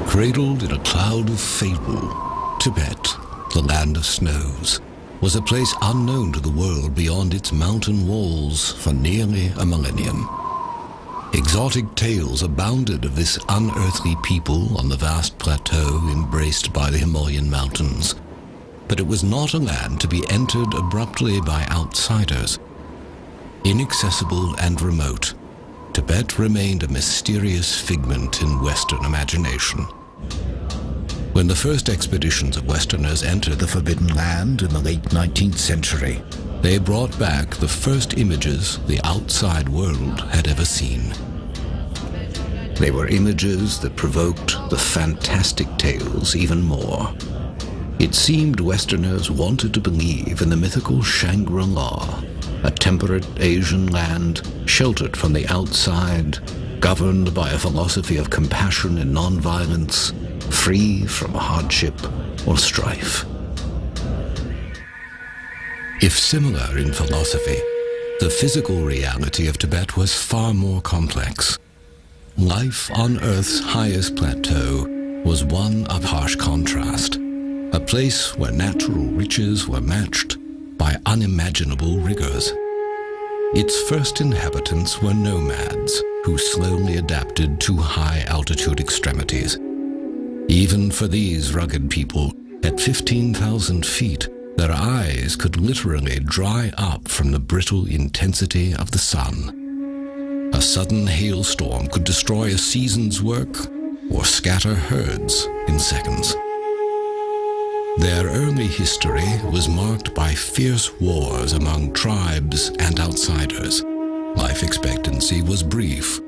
Cradled in a cloud of fable, Tibet, the land of snows, was a place unknown to the world beyond its mountain walls for nearly a millennium. Exotic tales abounded of this unearthly people on the vast plateau embraced by the Himalayan mountains. But it was not a land to be entered abruptly by outsiders. Inaccessible and remote, Tibet remained a mysterious figment in Western imagination. When the first expeditions of Westerners entered the Forbidden Land in the late 19th century, they brought back the first images the outside world had ever seen. They were images that provoked the fantastic tales even more. It seemed Westerners wanted to believe in the mythical Shangri-La, a temperate Asian land sheltered from the outside, governed by a philosophy of compassion and nonviolence, free from hardship or strife. If similar in philosophy, the physical reality of Tibet was far more complex. Life on Earth's highest plateau was one of harsh contrast, a place where natural riches were matched by unimaginable rigors. Its first inhabitants were nomads who slowly adapted to high-altitude extremities. Even for these rugged people, at 15,000 feet, their eyes could literally dry up from the brittle intensity of the sun. A sudden hailstorm could destroy a season's work or scatter herds in seconds. Their early history was marked by fierce wars among tribes and outsiders. Life expectancy was brief.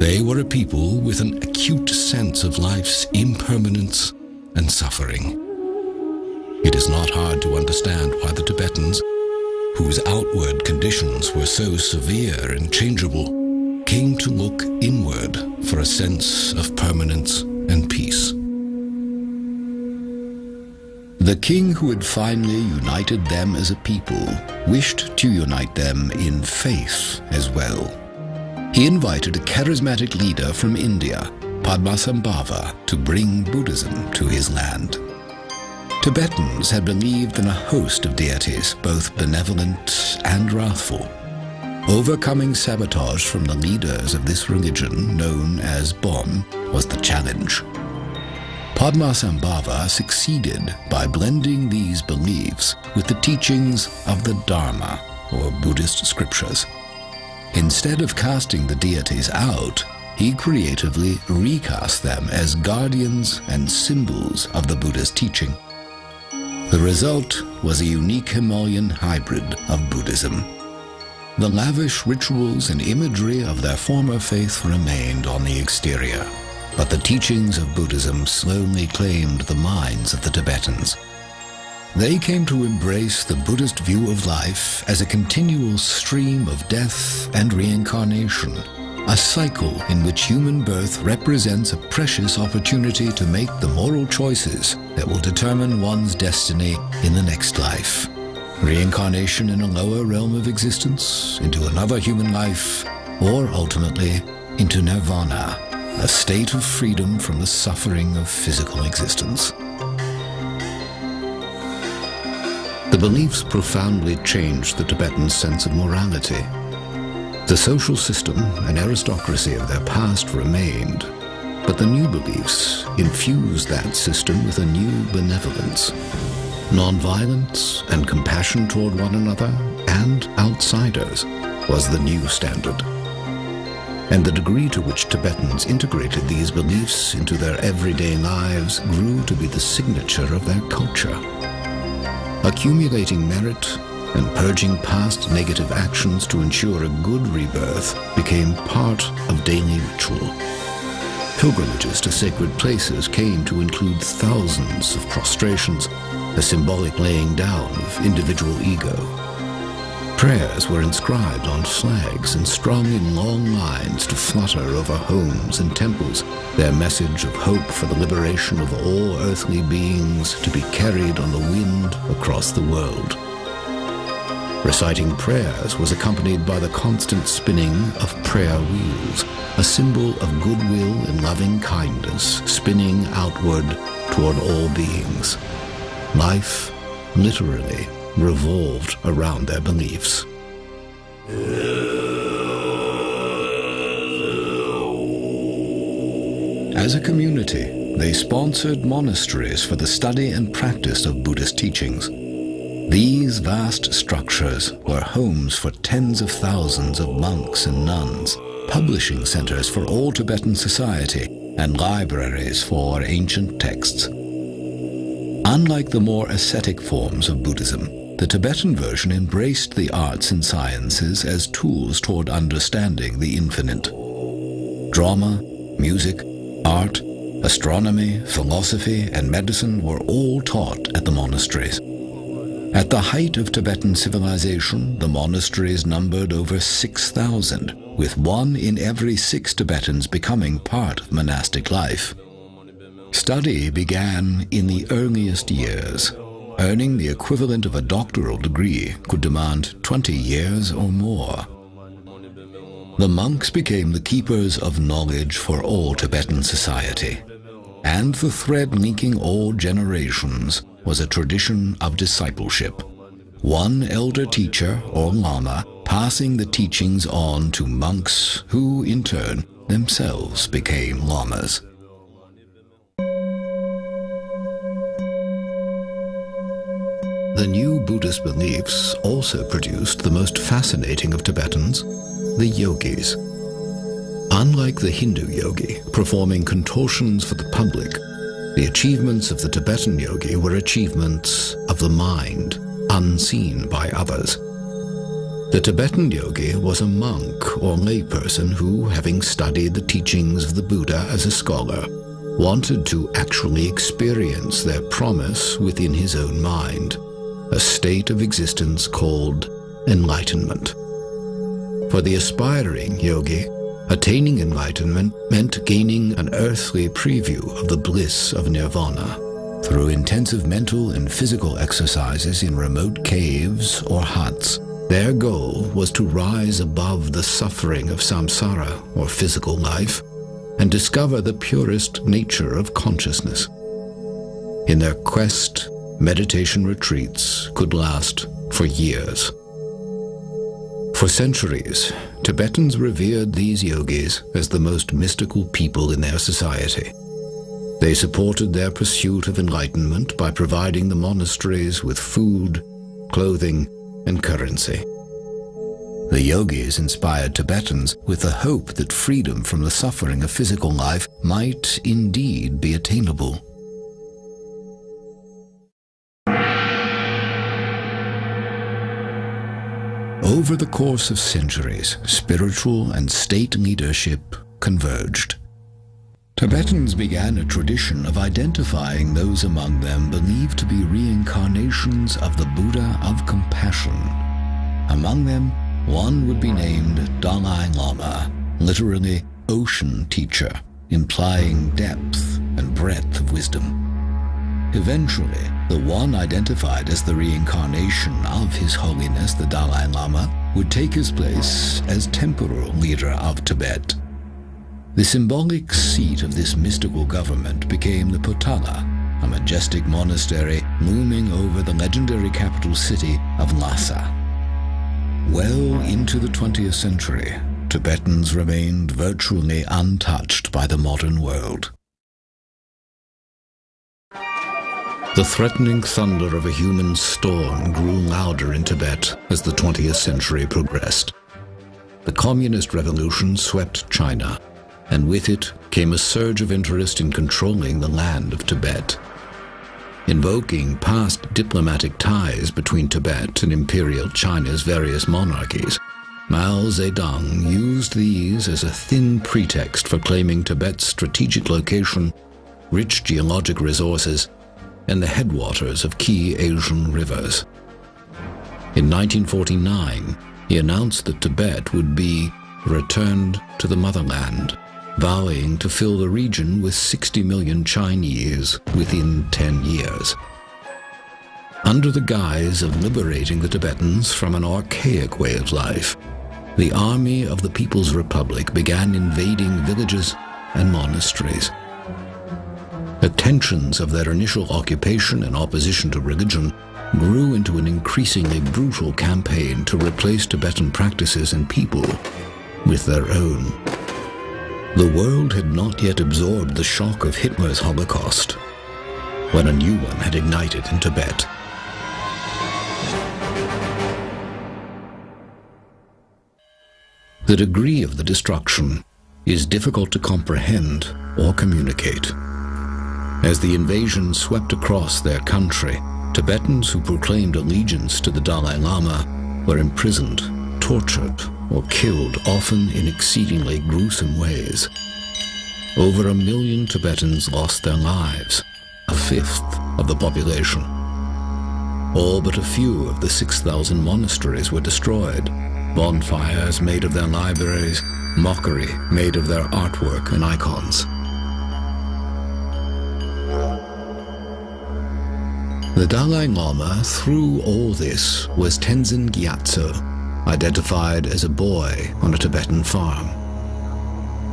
They were a people with an acute sense of life's impermanence and suffering. It is not hard to understand why the Tibetans, whose outward conditions were so severe and changeable, came to look inward for a sense of permanence and peace. The king who had finally united them as a people wished to unite them in faith as well. He invited a charismatic leader from India, Padmasambhava, to bring Buddhism to his land. Tibetans had believed in a host of deities, both benevolent and wrathful. Overcoming sabotage from the leaders of this religion, known as Bon, was the challenge. Padmasambhava succeeded by blending these beliefs with the teachings of the Dharma, or Buddhist scriptures. Instead of casting the deities out, he creatively recast them as guardians and symbols of the Buddha's teaching. The result was a unique Himalayan hybrid of Buddhism. The lavish rituals and imagery of their former faith remained on the exterior, but the teachings of Buddhism slowly claimed the minds of the Tibetans. They came to embrace the Buddhist view of life as a continual stream of death and reincarnation, a cycle in which human birth represents a precious opportunity to make the moral choices that will determine one's destiny in the next life. Reincarnation in a lower realm of existence, into another human life, or ultimately into nirvana, a state of freedom from the suffering of physical existence. The beliefs profoundly changed the Tibetans' sense of morality. The social system and aristocracy of their past remained, but the new beliefs infused that system with a new benevolence. Nonviolence and compassion toward one another and outsiders was the new standard. And the degree to which Tibetans integrated these beliefs into their everyday lives grew to be the signature of their culture. Accumulating merit and purging past negative actions to ensure a good rebirth became part of daily ritual. Pilgrimages to sacred places came to include thousands of prostrations, a symbolic laying down of individual ego. Prayers were inscribed on flags and strung in long lines to flutter over homes and temples, their message of hope for the liberation of all earthly beings to be carried on the wind across the world. Reciting prayers was accompanied by the constant spinning of prayer wheels, a symbol of goodwill and loving kindness spinning outward toward all beings. Life, literally, revolved around their beliefs. As a community, they sponsored monasteries for the study and practice of Buddhist teachings. These vast structures were homes for tens of thousands of monks and nuns, publishing centers for all Tibetan society, and libraries for ancient texts. Unlike the more ascetic forms of Buddhism, the Tibetan version embraced the arts and sciences as tools toward understanding the infinite. Drama, music, art, astronomy, philosophy, and medicine were all taught at the monasteries. At the height of Tibetan civilization, the monasteries numbered over 6,000, with 1 in every 6 Tibetans becoming part of monastic life. Study began in the earliest years. Earning the equivalent of a doctoral degree could demand 20 years or more. The monks became the keepers of knowledge for all Tibetan society, and the thread linking all generations was a tradition of discipleship. One elder teacher or lama passing the teachings on to monks who, in turn, themselves became lamas. The new Buddhist beliefs also produced the most fascinating of Tibetans, the yogis. Unlike the Hindu yogi, performing contortions for the public, the achievements of the Tibetan yogi were achievements of the mind, unseen by others. The Tibetan yogi was a monk or layperson who, having studied the teachings of the Buddha as a scholar, wanted to actually experience their promise within his own mind, a state of existence called enlightenment. For the aspiring yogi, attaining enlightenment meant gaining an earthly preview of the bliss of nirvana through intensive mental and physical exercises in remote caves or huts. Their goal was to rise above the suffering of samsara, or physical life, and discover the purest nature of consciousness. In their quest, meditation retreats could last for years. For centuries, Tibetans revered these yogis as the most mystical people in their society. They supported their pursuit of enlightenment by providing the monasteries with food, clothing, and currency. The yogis inspired Tibetans with the hope that freedom from the suffering of physical life might indeed be attainable. Over the course of centuries, spiritual and state leadership converged. Tibetans began a tradition of identifying those among them believed to be reincarnations of the Buddha of compassion. Among them, one would be named Dalai Lama, literally ocean teacher, implying depth and breadth of wisdom. Eventually, the one identified as the reincarnation of His Holiness the Dalai Lama would take his place as temporal leader of Tibet. The symbolic seat of this mystical government became the Potala, a majestic monastery looming over the legendary capital city of Lhasa. Well into the 20th century, Tibetans remained virtually untouched by the modern world. The threatening thunder of a human storm grew louder in Tibet as the 20th century progressed. The communist revolution swept China, and with it came a surge of interest in controlling the land of Tibet. Invoking past diplomatic ties between Tibet and Imperial China's various monarchies, Mao Zedong used these as a thin pretext for claiming Tibet's strategic location, rich geologic resources, and the headwaters of key Asian rivers. In 1949, he announced that Tibet would be returned to the motherland, vowing to fill the region with 60 million Chinese within 10 years. Under the guise of liberating the Tibetans from an archaic way of life, the Army of the People's Republic began invading villages and monasteries. The tensions of their initial occupation and opposition to religion grew into an increasingly brutal campaign to replace Tibetan practices and people with their own. The world had not yet absorbed the shock of Hitler's Holocaust, when a new one had ignited in Tibet. The degree of the destruction is difficult to comprehend or communicate. As the invasion swept across their country, Tibetans who proclaimed allegiance to the Dalai Lama were imprisoned, tortured, or killed, often in exceedingly gruesome ways. Over 1 million Tibetans lost their lives, a fifth of the population. All but a few of the 6,000 monasteries were destroyed, bonfires made of their libraries, mockery made of their artwork and icons. The Dalai Lama, through all this, was Tenzin Gyatso, identified as a boy on a Tibetan farm.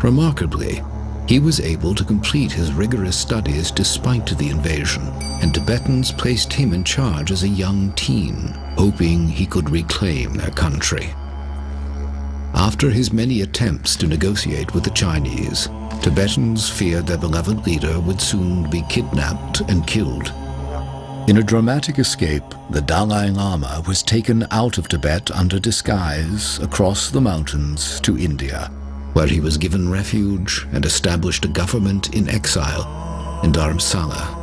Remarkably, he was able to complete his rigorous studies despite the invasion, and Tibetans placed him in charge as a young teen, hoping he could reclaim their country. After his many attempts to negotiate with the Chinese, Tibetans feared their beloved leader would soon be kidnapped and killed. In a dramatic escape, the Dalai Lama was taken out of Tibet under disguise across the mountains to India, where he was given refuge and established a government in exile in Dharamsala.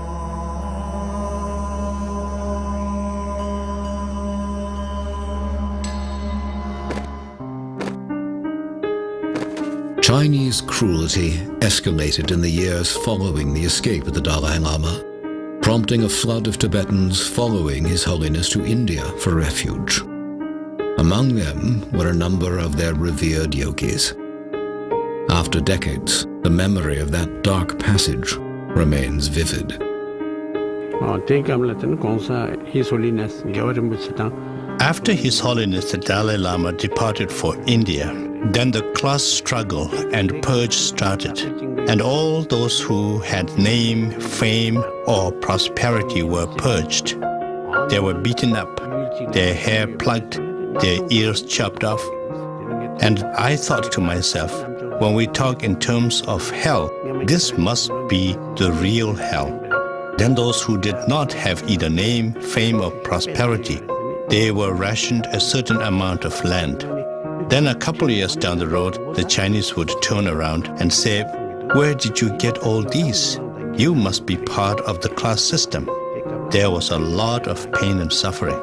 Chinese cruelty escalated in the years following the escape of the Dalai Lama, prompting a flood of Tibetans following His Holiness to India for refuge. Among them were a number of their revered yogis. After decades, the memory of that dark passage remains vivid. After His Holiness the Dalai Lama departed for India, then the class struggle and purge started, and all those who had name, fame, or prosperity were purged. They were beaten up, their hair plucked, their ears chopped off. And I thought to myself, when we talk in terms of hell, this must be the real hell. Then those who did not have either name, fame, or prosperity, they were rationed a certain amount of land. Then a couple of years down the road, the Chinese would turn around and say, "Where did you get all these? You must be part of the class system." There was a lot of pain and suffering.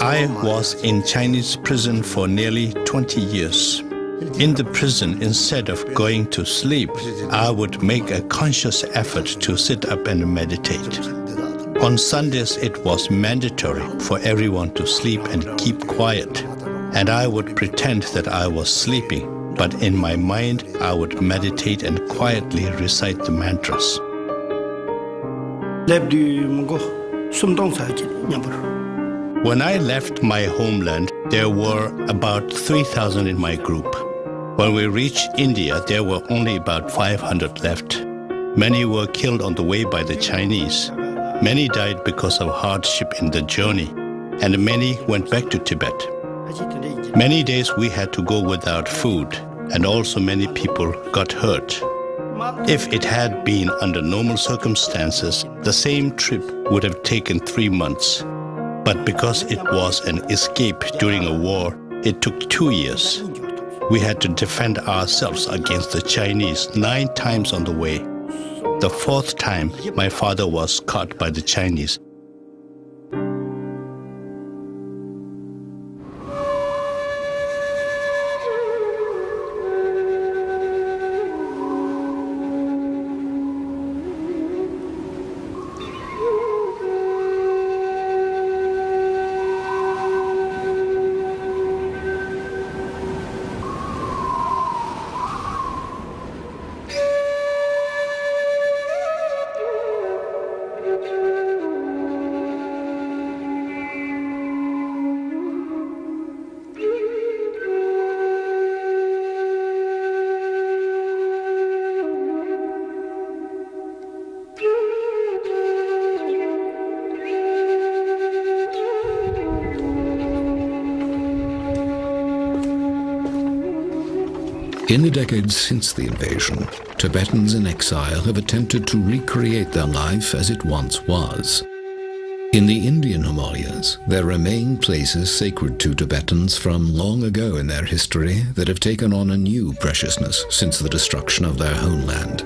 I was in Chinese prison for nearly 20 years. In the prison, instead of going to sleep, I would make a conscious effort to sit up and meditate. On Sundays, it was mandatory for everyone to sleep and keep quiet. And I would pretend that I was sleeping, but in my mind, I would meditate and quietly recite the mantras. When I left my homeland, there were about 3,000 in my group. When we reached India, there were only about 500 left. Many were killed on the way by the Chinese. Many died because of hardship in the journey, and many went back to Tibet. Many days we had to go without food, and also many people got hurt. If it had been under normal circumstances, the same trip would have taken 3 months. But because it was an escape during a war, it took 2 years. We had to defend ourselves against the Chinese 9 times on the way. The 4th time, my father was caught by the Chinese. In the decades since the invasion, Tibetans in exile have attempted to recreate their life as it once was. In the Indian Himalayas, there remain places sacred to Tibetans from long ago in their history that have taken on a new preciousness since the destruction of their homeland.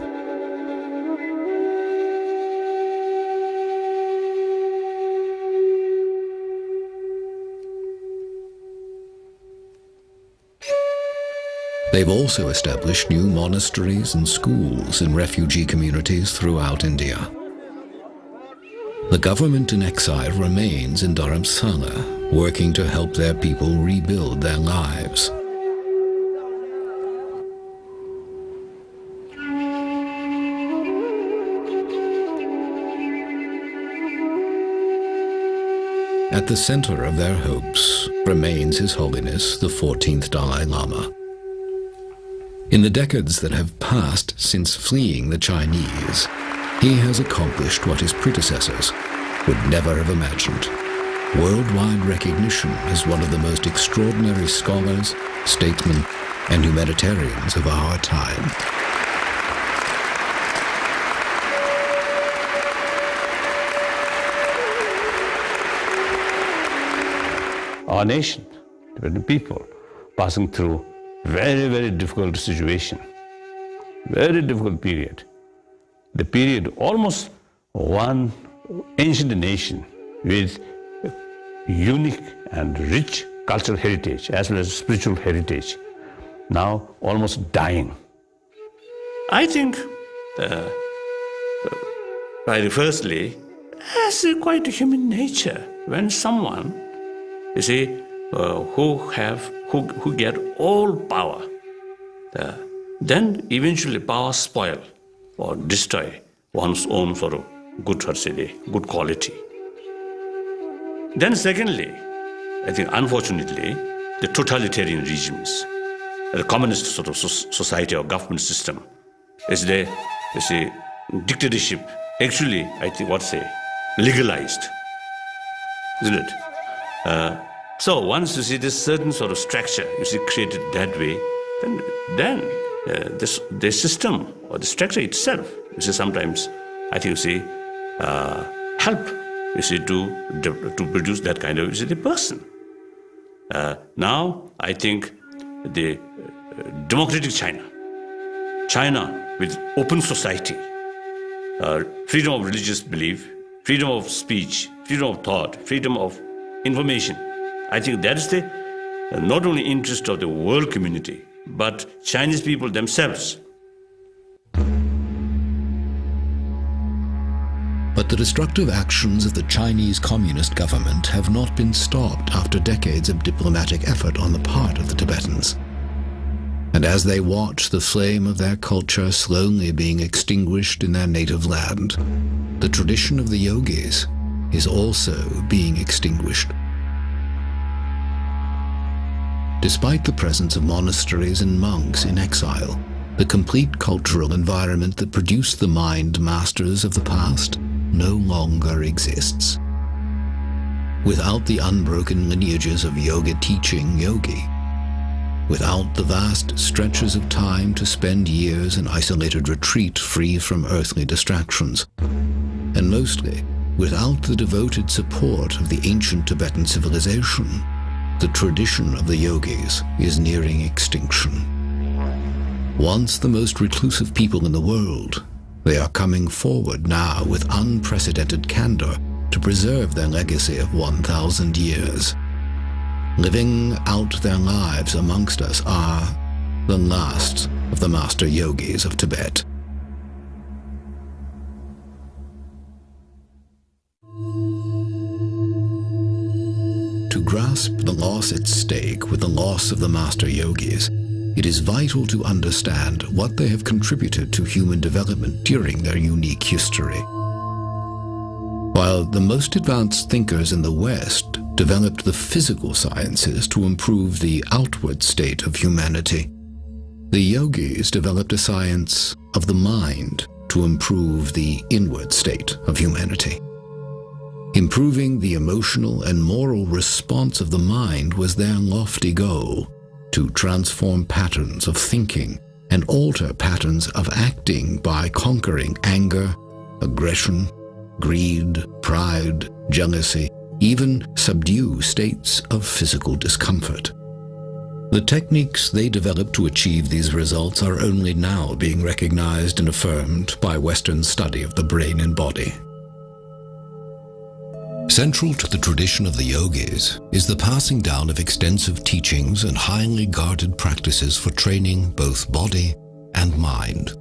They've also established new monasteries and schools in refugee communities throughout India. The government in exile remains in Dharamsala, working to help their people rebuild their lives. At the center of their hopes remains His Holiness the 14th Dalai Lama. In the decades that have passed since fleeing the Chinese, he has accomplished what his predecessors would never have imagined. Worldwide recognition as one of the most extraordinary scholars, statesmen, and humanitarians of our time. Our nation, Tibetan people, passing through very, very difficult situation, very difficult period. The period almost one ancient nation with unique and rich cultural heritage as well as spiritual heritage, now almost dying. I think, firstly, as quite a human nature, when someone, you see, who get all power, then eventually power spoil or destroy one's own sort of good quality. Then secondly, I think unfortunately, the totalitarian regimes, the communist sort of society or government system, is the dictatorship actually, I think, legalized, isn't it? So once you see this certain sort of structure, created that way, then the system or the structure itself, sometimes, I think, help, to produce that kind of, the person. Now, I think the democratic China with open society, freedom of religious belief, freedom of speech, freedom of thought, freedom of information, I think that is the not only interest of the world community, but Chinese people themselves. But the destructive actions of the Chinese Communist government have not been stopped after decades of diplomatic effort on the part of the Tibetans. And as they watch the flame of their culture slowly being extinguished in their native land, the tradition of the yogis is also being extinguished. Despite the presence of monasteries and monks in exile, the complete cultural environment that produced the mind masters of the past no longer exists. Without the unbroken lineages of yoga teaching yogi, without the vast stretches of time to spend years in isolated retreat free from earthly distractions, and mostly without the devoted support of the ancient Tibetan civilization, the tradition of the yogis is nearing extinction. Once the most reclusive people in the world, they are coming forward now with unprecedented candor to preserve their legacy of 1,000 years. Living out their lives amongst us are the last of the master yogis of Tibet. To grasp the loss at stake with the loss of the master yogis, it is vital to understand what they have contributed to human development during their unique history. While the most advanced thinkers in the West developed the physical sciences to improve the outward state of humanity, the yogis developed a science of the mind to improve the inward state of humanity. Improving the emotional and moral response of the mind was their lofty goal, to transform patterns of thinking and alter patterns of acting by conquering anger, aggression, greed, pride, jealousy, even subdue states of physical discomfort. The techniques they developed to achieve these results are only now being recognized and affirmed by Western study of the brain and body. Central to the tradition of the yogis is the passing down of extensive teachings and highly guarded practices for training both body and mind.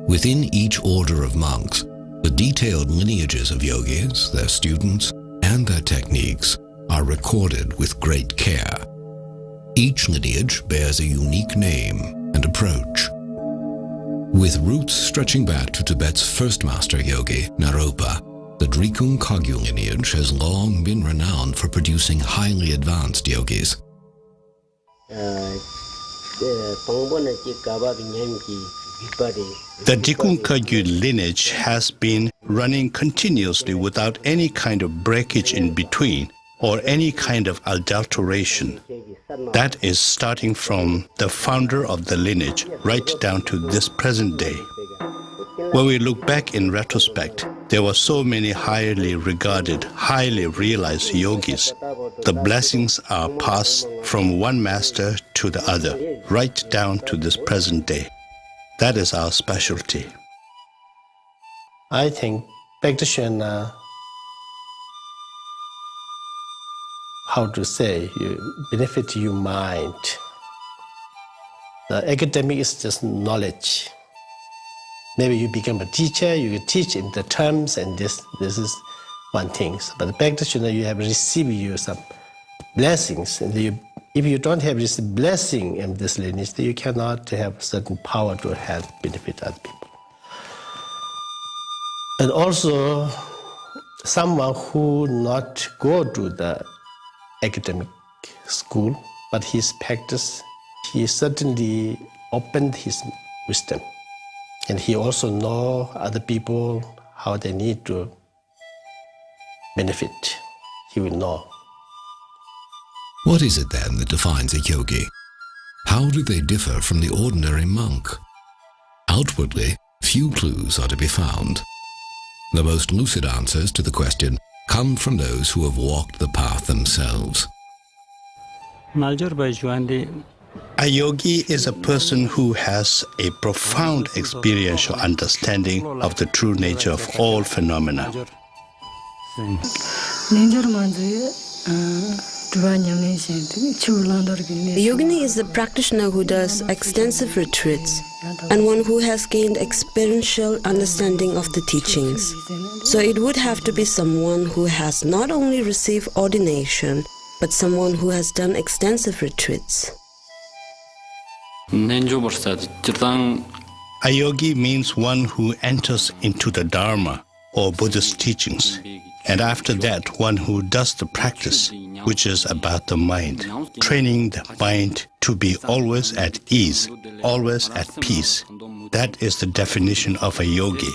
Within each order of monks, the detailed lineages of yogis, their students, and their techniques are recorded with great care. Each lineage bears a unique name and approach. With roots stretching back to Tibet's first master yogi, Naropa, the Drikung Kagyu lineage has long been renowned for producing highly advanced yogis. The Drikung Kagyu lineage has been running continuously without any kind of breakage in between or any kind of adulteration. That is starting from the founder of the lineage right down to this present day. When we look back in retrospect, there were so many highly regarded, highly realized yogis. The blessings are passed from one master to the other, right down to this present day. That is our specialty. I think practitioner, how to say, you benefit your mind. The academic is just knowledge. Maybe you become a teacher, you teach in the terms, and this is one thing. But the practitioner, you have received you some blessings, and if you don't have this blessing in this lineage, you cannot have certain power to help benefit other people. And also, someone who not go to the academic school, but his practice, he certainly opened his wisdom. And he also know other people, how they need to benefit. He will know. What is it then that defines a yogi? How do they differ from the ordinary monk? Outwardly, few clues are to be found. The most lucid answers to the question come from those who have walked the path themselves. A yogi is a person who has a profound experiential understanding of the true nature of all phenomena. The yogini is the practitioner who does extensive retreats and one who has gained experiential understanding of the teachings. So it would have to be someone who has not only received ordination, but someone who has done extensive retreats. A yogi means one who enters into the Dharma or Buddhist teachings, and after that one who does the practice, which is about the mind, training the mind to be always at ease, always at peace. That is the definition of a yogi.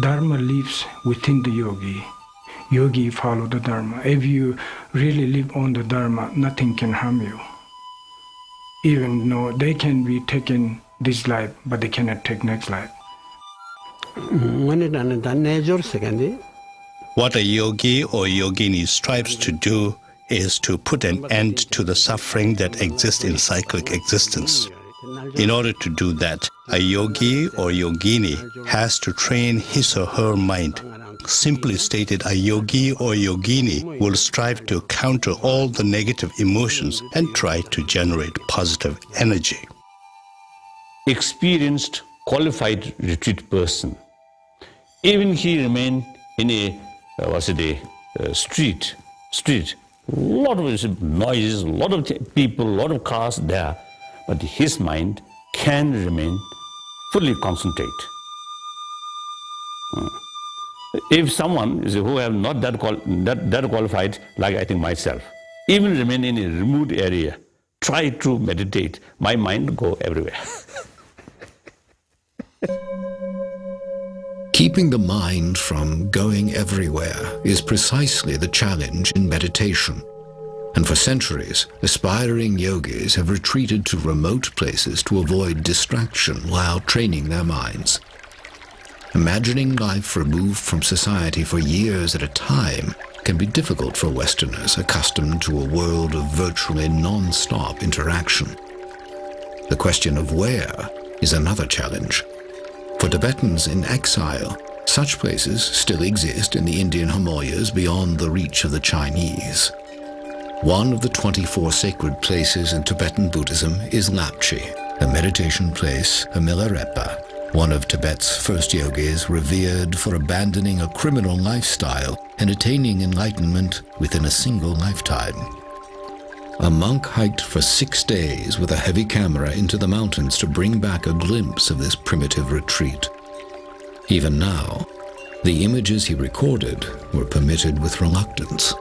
Dharma lives within the yogi. Yogi follow the Dharma. If you really live on the Dharma, nothing can harm you. Even though they can be taken this life, but they cannot take next life. What a yogi or yogini strives to do is to put an end to the suffering that exists in cyclic existence. In order to do that, a yogi or yogini has to train his or her mind. Simply stated, a yogi or yogini will strive to counter all the negative emotions and try to generate positive energy. Experienced, qualified retreat person, even he remain in a street, lot of noises, a lot of people, a lot of cars there, but his mind can remain fully concentrate. If someone who have not that qualified, like I think myself, even remain in a remote area, try to meditate, my mind go everywhere. Keeping the mind from going everywhere is precisely the challenge in meditation. and for centuries, aspiring yogis have retreated to remote places to avoid distraction while training their minds. Imagining life removed from society for years at a time can be difficult for Westerners accustomed to a world of virtually non-stop interaction. The question of where is another challenge. For Tibetans in exile, such places still exist in the Indian Himalayas beyond the reach of the Chinese. One of the 24 sacred places in Tibetan Buddhism is Lapchi, a meditation place, a Milarepa, one of Tibet's first yogis revered for abandoning a criminal lifestyle and attaining enlightenment within a single lifetime. A monk hiked for 6 days with a heavy camera into the mountains to bring back a glimpse of this primitive retreat. Even now, the images he recorded were permitted with reluctance.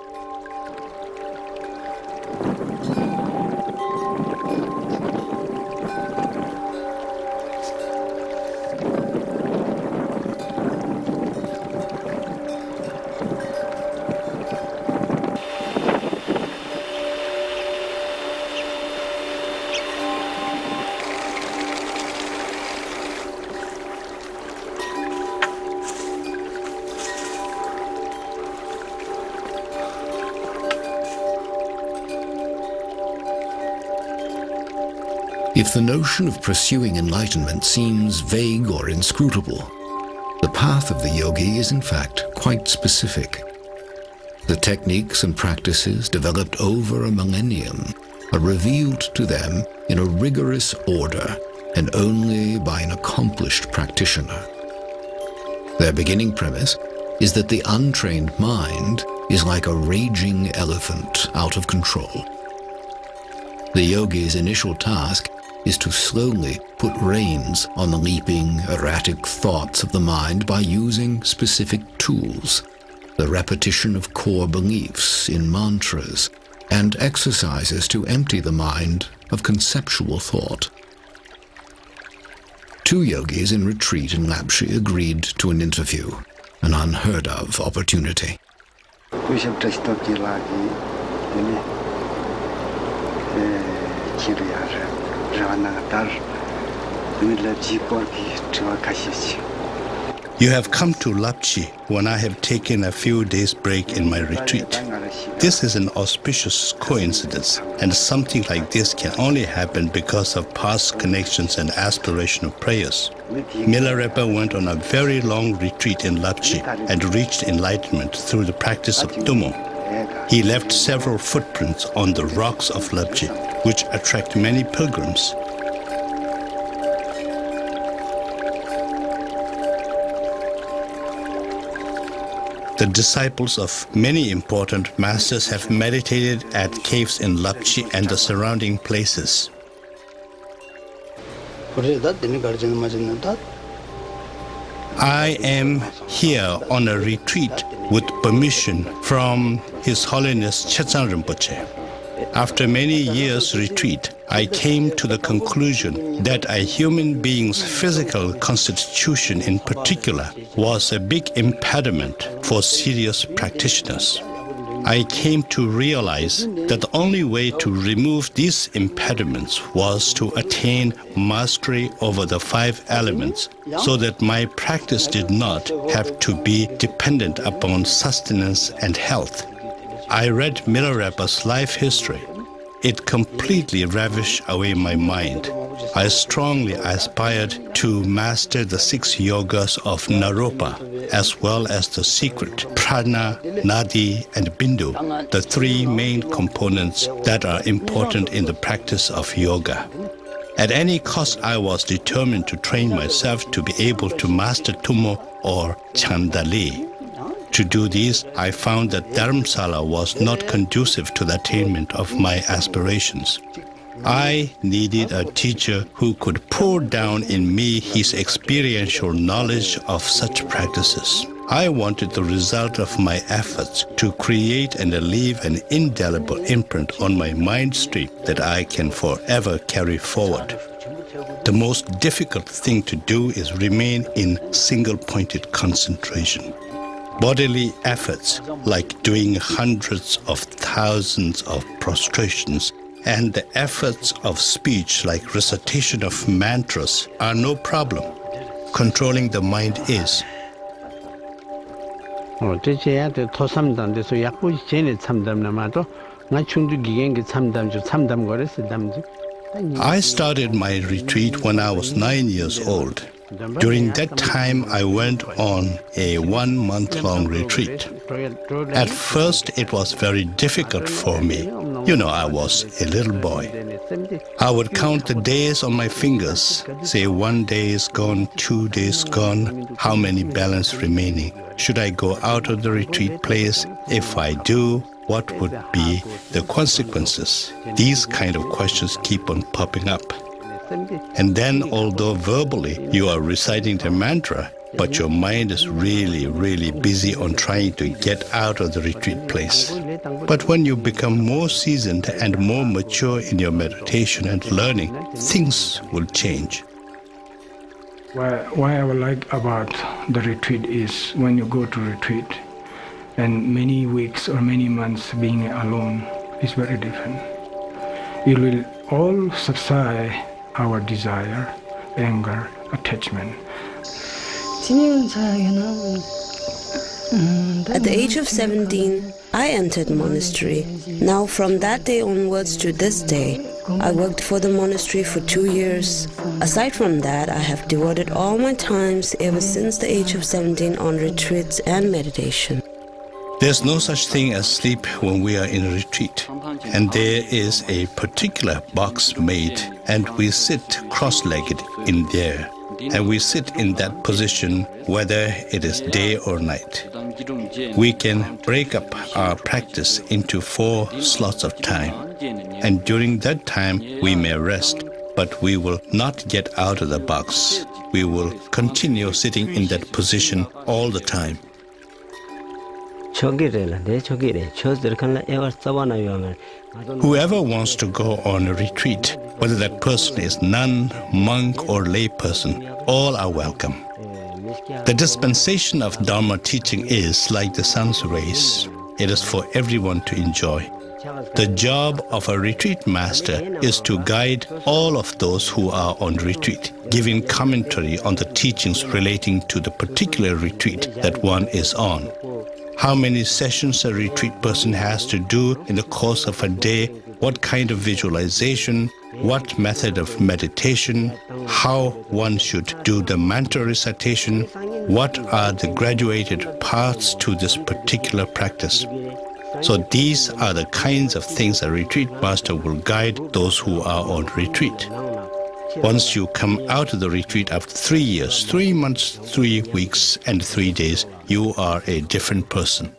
If the notion of pursuing enlightenment seems vague or inscrutable, the path of the yogi is in fact quite specific. The techniques and practices developed over a millennium are revealed to them in a rigorous order and only by an accomplished practitioner. Their beginning premise is that the untrained mind is like a raging elephant out of control. The yogi's initial task is to slowly put reins on the leaping, erratic thoughts of the mind by using specific tools, the repetition of core beliefs in mantras, and exercises to empty the mind of conceptual thought. 2 yogis in retreat in Lapchi agreed to an interview, an unheard-of opportunity. You have come to Lapchi when I have taken a few days' break in my retreat. This is an auspicious coincidence, and something like this can only happen because of past connections and aspirational prayers. Milarepa went on a very long retreat in Lapchi and reached enlightenment through the practice of Tumo. He left several footprints on the rocks of Lapchi, which attract many pilgrims. The disciples of many important masters have meditated at caves in Lapchi and the surrounding places. I am here on a retreat with permission from His Holiness Chetsang Rinpoche. After many years' retreat, I came to the conclusion that a human being's physical constitution in particular was a big impediment for serious practitioners. I came to realize that the only way to remove these impediments was to attain mastery over the 5 elements, so that my practice did not have to be dependent upon sustenance and health. I read Milarepa's life history. It completely ravished away my mind. I strongly aspired to master the 6 yogas of Naropa, as well as the secret, prana, nadi, and bindu, the 3 main components that are important in the practice of yoga. At any cost, I was determined to train myself to be able to master Tumo or Chandali. To do this, I found that Dharamsala was not conducive to the attainment of my aspirations. I needed a teacher who could pour down in me his experiential knowledge of such practices. I wanted the result of my efforts to create and leave an indelible imprint on my mind stream that I can forever carry forward. The most difficult thing to do is remain in single-pointed concentration. Bodily efforts like doing hundreds of thousands of prostrations and the efforts of speech like recitation of mantras are no problem. Controlling the mind is. I started my retreat when I was 9 years old. During that time, I went on a 1 month-long retreat. At first, it was very difficult for me. You know, I was a little boy. I would count the days on my fingers, say 1 day is gone, 2 days gone, how many balance remaining? Should I go out of the retreat place? If I do, what would be the consequences? These kind of questions keep on popping up. And then, although verbally you are reciting the mantra, but your mind is really, really busy on trying to get out of the retreat place. But when you become more seasoned and more mature in your meditation and learning, things will change. Why I would like about the retreat is when you go to retreat and many weeks or many months being alone is very different. It will all subside our desire, anger, attachment. At the age of 17, I entered monastery. Now from that day onwards to this day, I worked for the monastery for 2 years. Aside from that, I have devoted all my times ever since the age of 17 on retreats and meditation. There's no such thing as sleep when we are in a retreat. And there is a particular box made, and we sit cross-legged in there. And we sit in that position whether it is day or night. We can break up our practice into 4 slots of time. And during that time, we may rest, but we will not get out of the box. We will continue sitting in that position all the time. Whoever wants to go on a retreat, whether that person is nun, monk, or lay person, all are welcome. The dispensation of Dharma teaching is like the sun's rays. It is for everyone to enjoy. The job of a retreat master is to guide all of those who are on retreat, giving commentary on the teachings relating to the particular retreat that one is on. How many sessions a retreat person has to do in the course of a day, what kind of visualization, what method of meditation, how one should do the mantra recitation, what are the graduated paths to this particular practice. So these are the kinds of things a retreat master will guide those who are on retreat. Once you come out of the retreat after 3 years, 3 months, 3 weeks, and 3 days, you are a different person.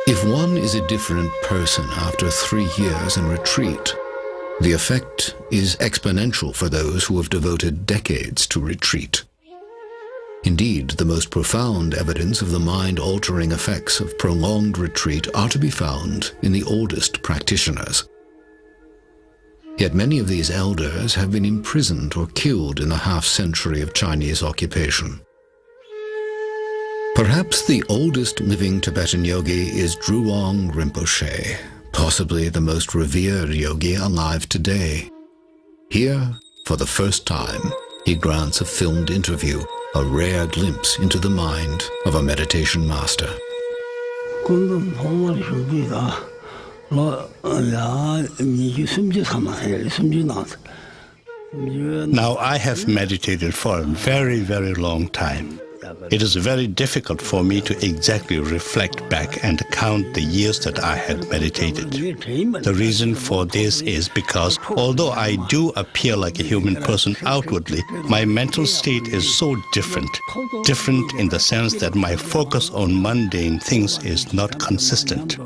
If one is a different person after 3 years in retreat, the effect is exponential for those who have devoted decades to retreat. Indeed, the most profound evidence of the mind-altering effects of prolonged retreat are to be found in the oldest practitioners. Yet many of these elders have been imprisoned or killed in the half-century of Chinese occupation. Perhaps the oldest living Tibetan yogi is Drüang Rinpoche, possibly the most revered yogi alive today. Here, for the first time, he grants a filmed interview, a rare glimpse into the mind of a meditation master. Now, I have meditated for a very, very long time. It is very difficult for me to exactly reflect back and count the years that I had meditated. The reason for this is because although I do appear like a human person outwardly, my mental state is so different. Different in the sense that my focus on mundane things is not consistent.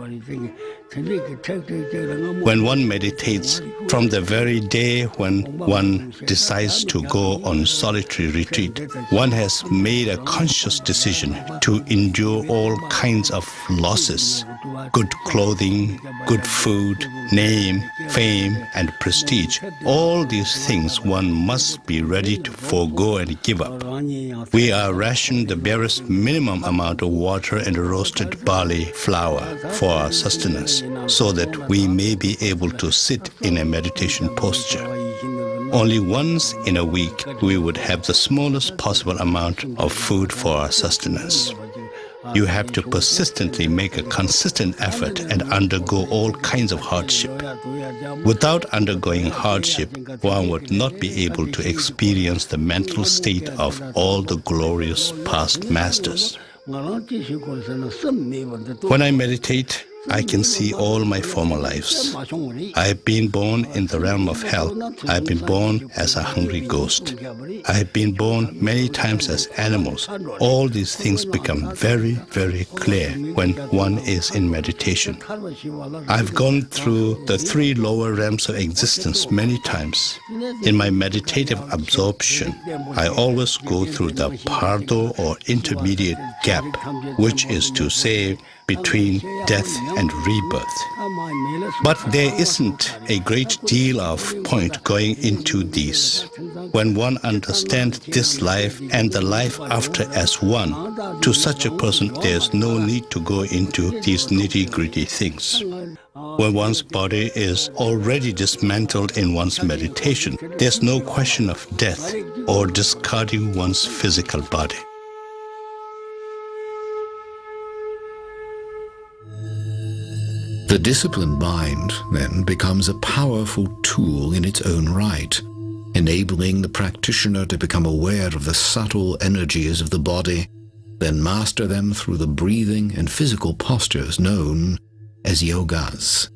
When one meditates, from the very day when one decides to go on solitary retreat, one has made a conscious decision to endure all kinds of losses: good clothing, good food, name, fame, and prestige. All these things one must be ready to forego and give up. We are rationed the barest minimum amount of water and roasted barley flour for our sustenance, so that we may be able to sit in a meditation posture. Only once in a week we would have the smallest possible amount of food for our sustenance. You have to persistently make a consistent effort and undergo all kinds of hardship. Without undergoing hardship, one would not be able to experience the mental state of all the glorious past masters. When I meditate, I can see all my former lives. I have been born in the realm of hell. I have been born as a hungry ghost. I have been born many times as animals. All these things become very, very clear when one is in meditation. I've gone through the 3 lower realms of existence many times. In my meditative absorption, I always go through the pardo or intermediate gap, which is to say, between death and rebirth. But there isn't a great deal of point going into these. When one understands this life and the life after as one, to such a person there's no need to go into these nitty-gritty things. When one's body is already dismantled in one's meditation, there's no question of death or discarding one's physical body. The disciplined mind, then, becomes a powerful tool in its own right, enabling the practitioner to become aware of the subtle energies of the body, then master them through the breathing and physical postures known as yogas.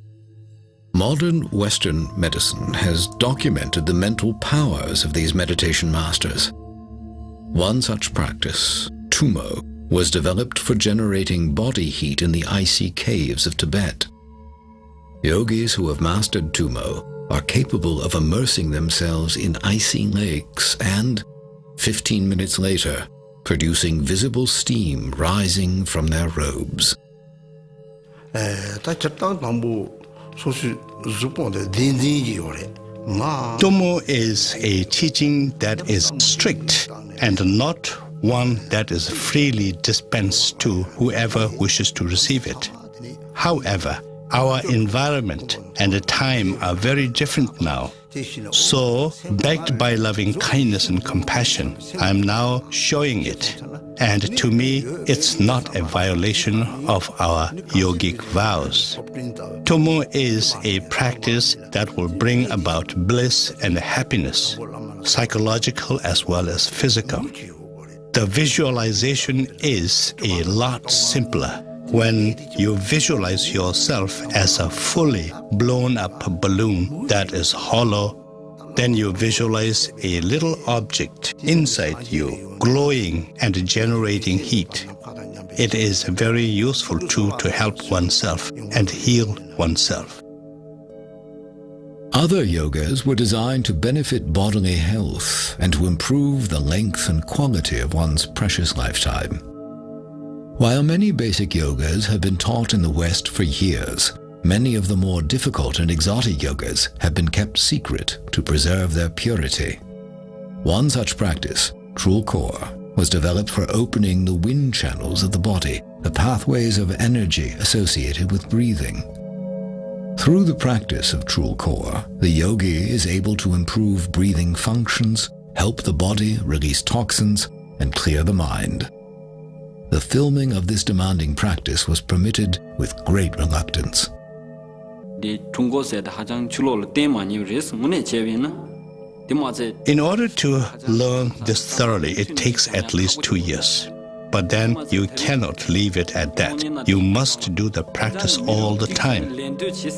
Modern Western medicine has documented the mental powers of these meditation masters. One such practice, Tumo, was developed for generating body heat in the icy caves of Tibet. Yogis who have mastered Tumo are capable of immersing themselves in icy lakes and, 15 minutes later, producing visible steam rising from their robes. Tumo is a teaching that is strict and not one that is freely dispensed to whoever wishes to receive it. However, our environment and the time are very different now. So, backed by loving kindness and compassion, I am now showing it. And to me, it's not a violation of our yogic vows. Tumo is a practice that will bring about bliss and happiness, psychological as well as physical. The visualization is a lot simpler. When you visualize yourself as a fully blown up balloon that is hollow, then you visualize a little object inside you, glowing and generating heat. It is a very useful tool to help oneself and heal oneself. Other yogas were designed to benefit bodily health and to improve the length and quality of one's precious lifetime. While many basic yogas have been taught in the West for years, many of the more difficult and exotic yogas have been kept secret to preserve their purity. One such practice, Trulkor, was developed for opening the wind channels of the body, the pathways of energy associated with breathing. Through the practice of Trulkor, the yogi is able to improve breathing functions, help the body release toxins, and clear the mind. The filming of this demanding practice was permitted with great reluctance. In order to learn this thoroughly, it takes at least 2 years. But then you cannot leave it at that. You must do the practice all the time.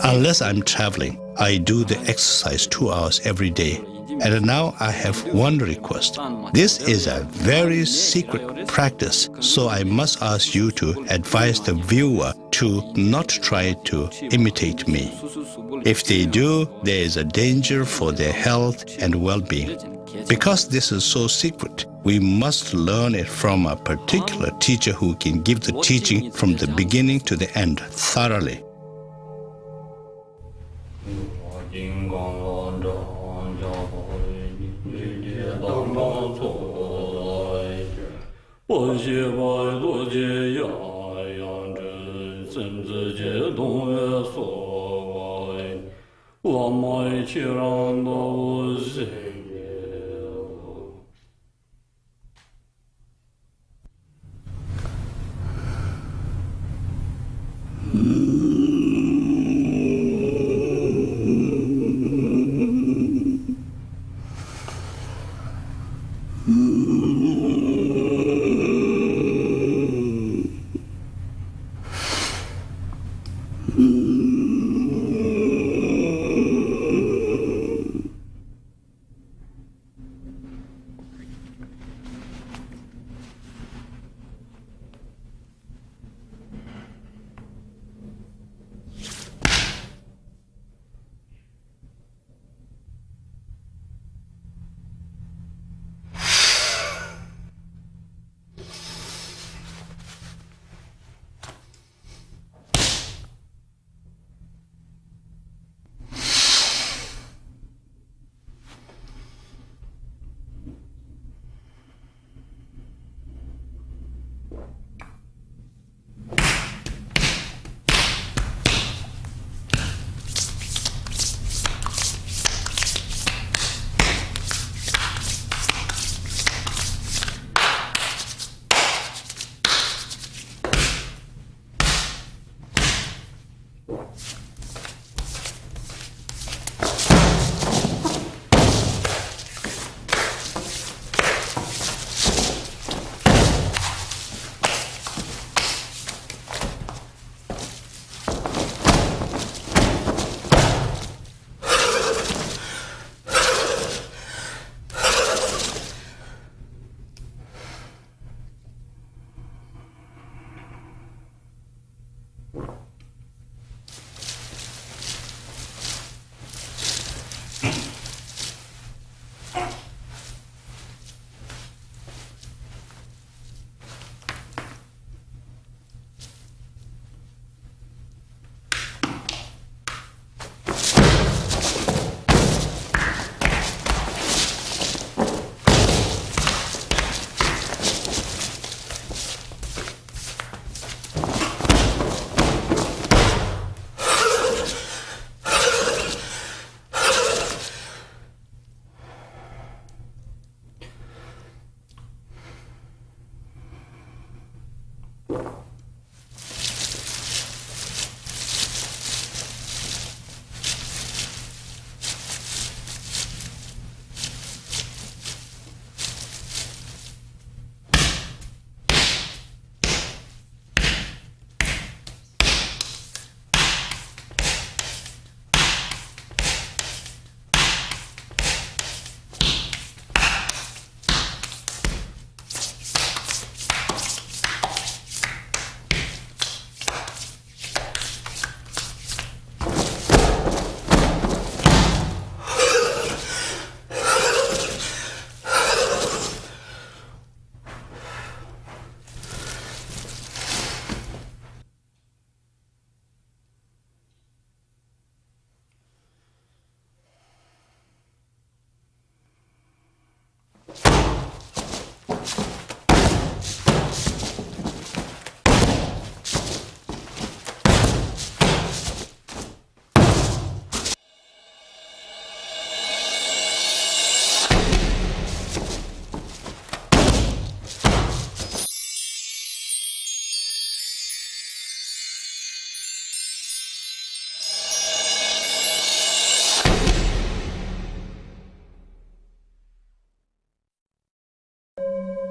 Unless I'm traveling, I do the exercise 2 hours every day. And now I have one request. This is a very secret practice, so I must ask you to advise the viewer to not try to imitate me. If they do, there is a danger for their health and well-being. Because this is so secret, We must learn it from a particular teacher who can give the teaching from the beginning to the end thoroughly.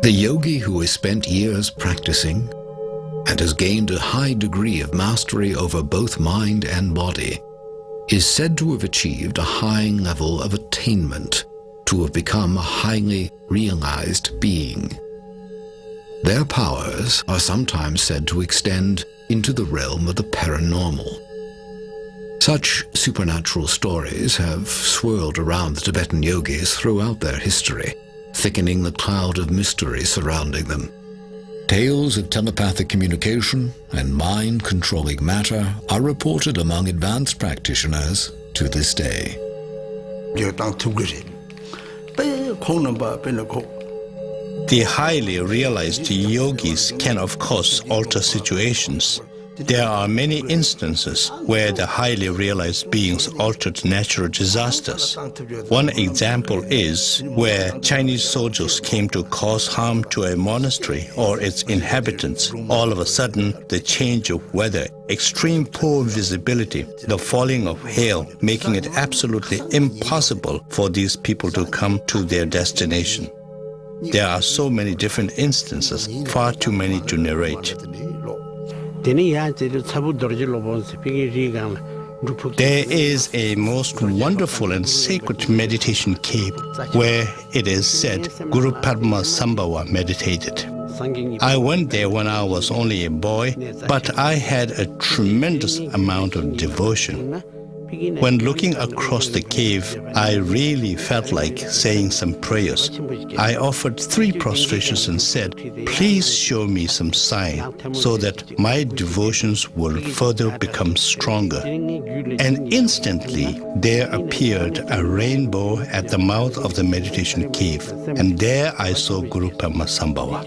The yogi who has spent years practicing and has gained a high degree of mastery over both mind and body is said to have achieved a high level of attainment, to have become a highly realized being. Their powers are sometimes said to extend into the realm of the paranormal. Such supernatural stories have swirled around the Tibetan yogis throughout their history, thickening the cloud of mystery surrounding them. Tales of telepathic communication and mind-controlling matter are reported among advanced practitioners to this day. The highly realized yogis can, of course, alter situations. There are many instances where the highly realized beings altered natural disasters. One example is where Chinese soldiers came to cause harm to a monastery or its inhabitants. All of a sudden, the change of weather, extreme poor visibility, the falling of hail, making it absolutely impossible for these people to come to their destination. There are so many different instances, far too many to narrate. There is a most wonderful and sacred meditation cave where it is said Guru Padma Sambhava meditated. I went there when I was only a boy, but I had a tremendous amount of devotion. When looking across the cave, I really felt like saying some prayers. I offered 3 prostrations and said, "Please show me some sign so that my devotions will further become stronger." And instantly there appeared a rainbow at the mouth of the meditation cave, and there I saw Guru Padma Sambhava.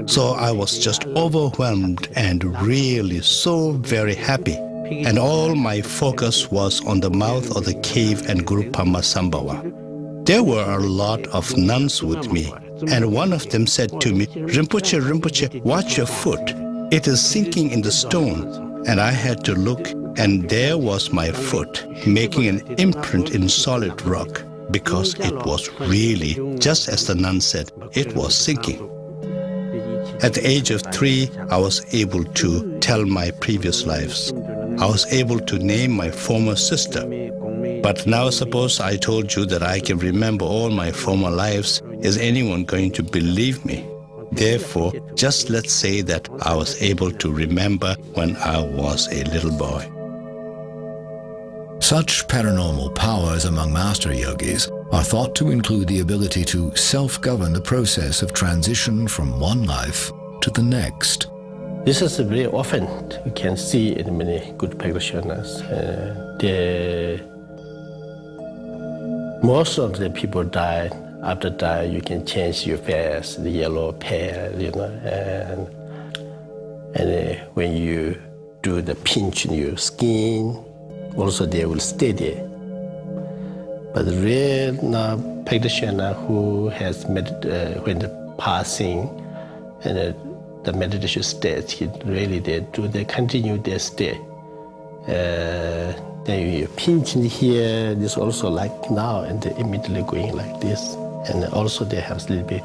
So I was just overwhelmed and really so very happy. And all my focus was on the mouth of the cave and Guru Padma Sambhava. There were a lot of nuns with me, and one of them said to me, "Rinpoche, Rinpoche, watch your foot. It is sinking in the stone." And I had to look, and there was my foot, making an imprint in solid rock, because it was really, just as the nun said, it was sinking. At the age of 3, I was able to tell my previous lives. I was able to name my former sister. But now suppose I told you that I can remember all my former lives. Is anyone going to believe me? Therefore, just let's say that I was able to remember when I was a little boy. Such paranormal powers among master yogis are thought to include the ability to self-govern the process of transition from one life to the next. This is very often you can see in many good practitioners. Most of the people die. After die, you can change your face, the yellow pale, and when you do the pinch in your skin, also they will stay there. But the real practitioner who has when the passing and the meditation state, they continue their stay. Then you pinch in here, this also like now, and they immediately going like this. And also they have a little bit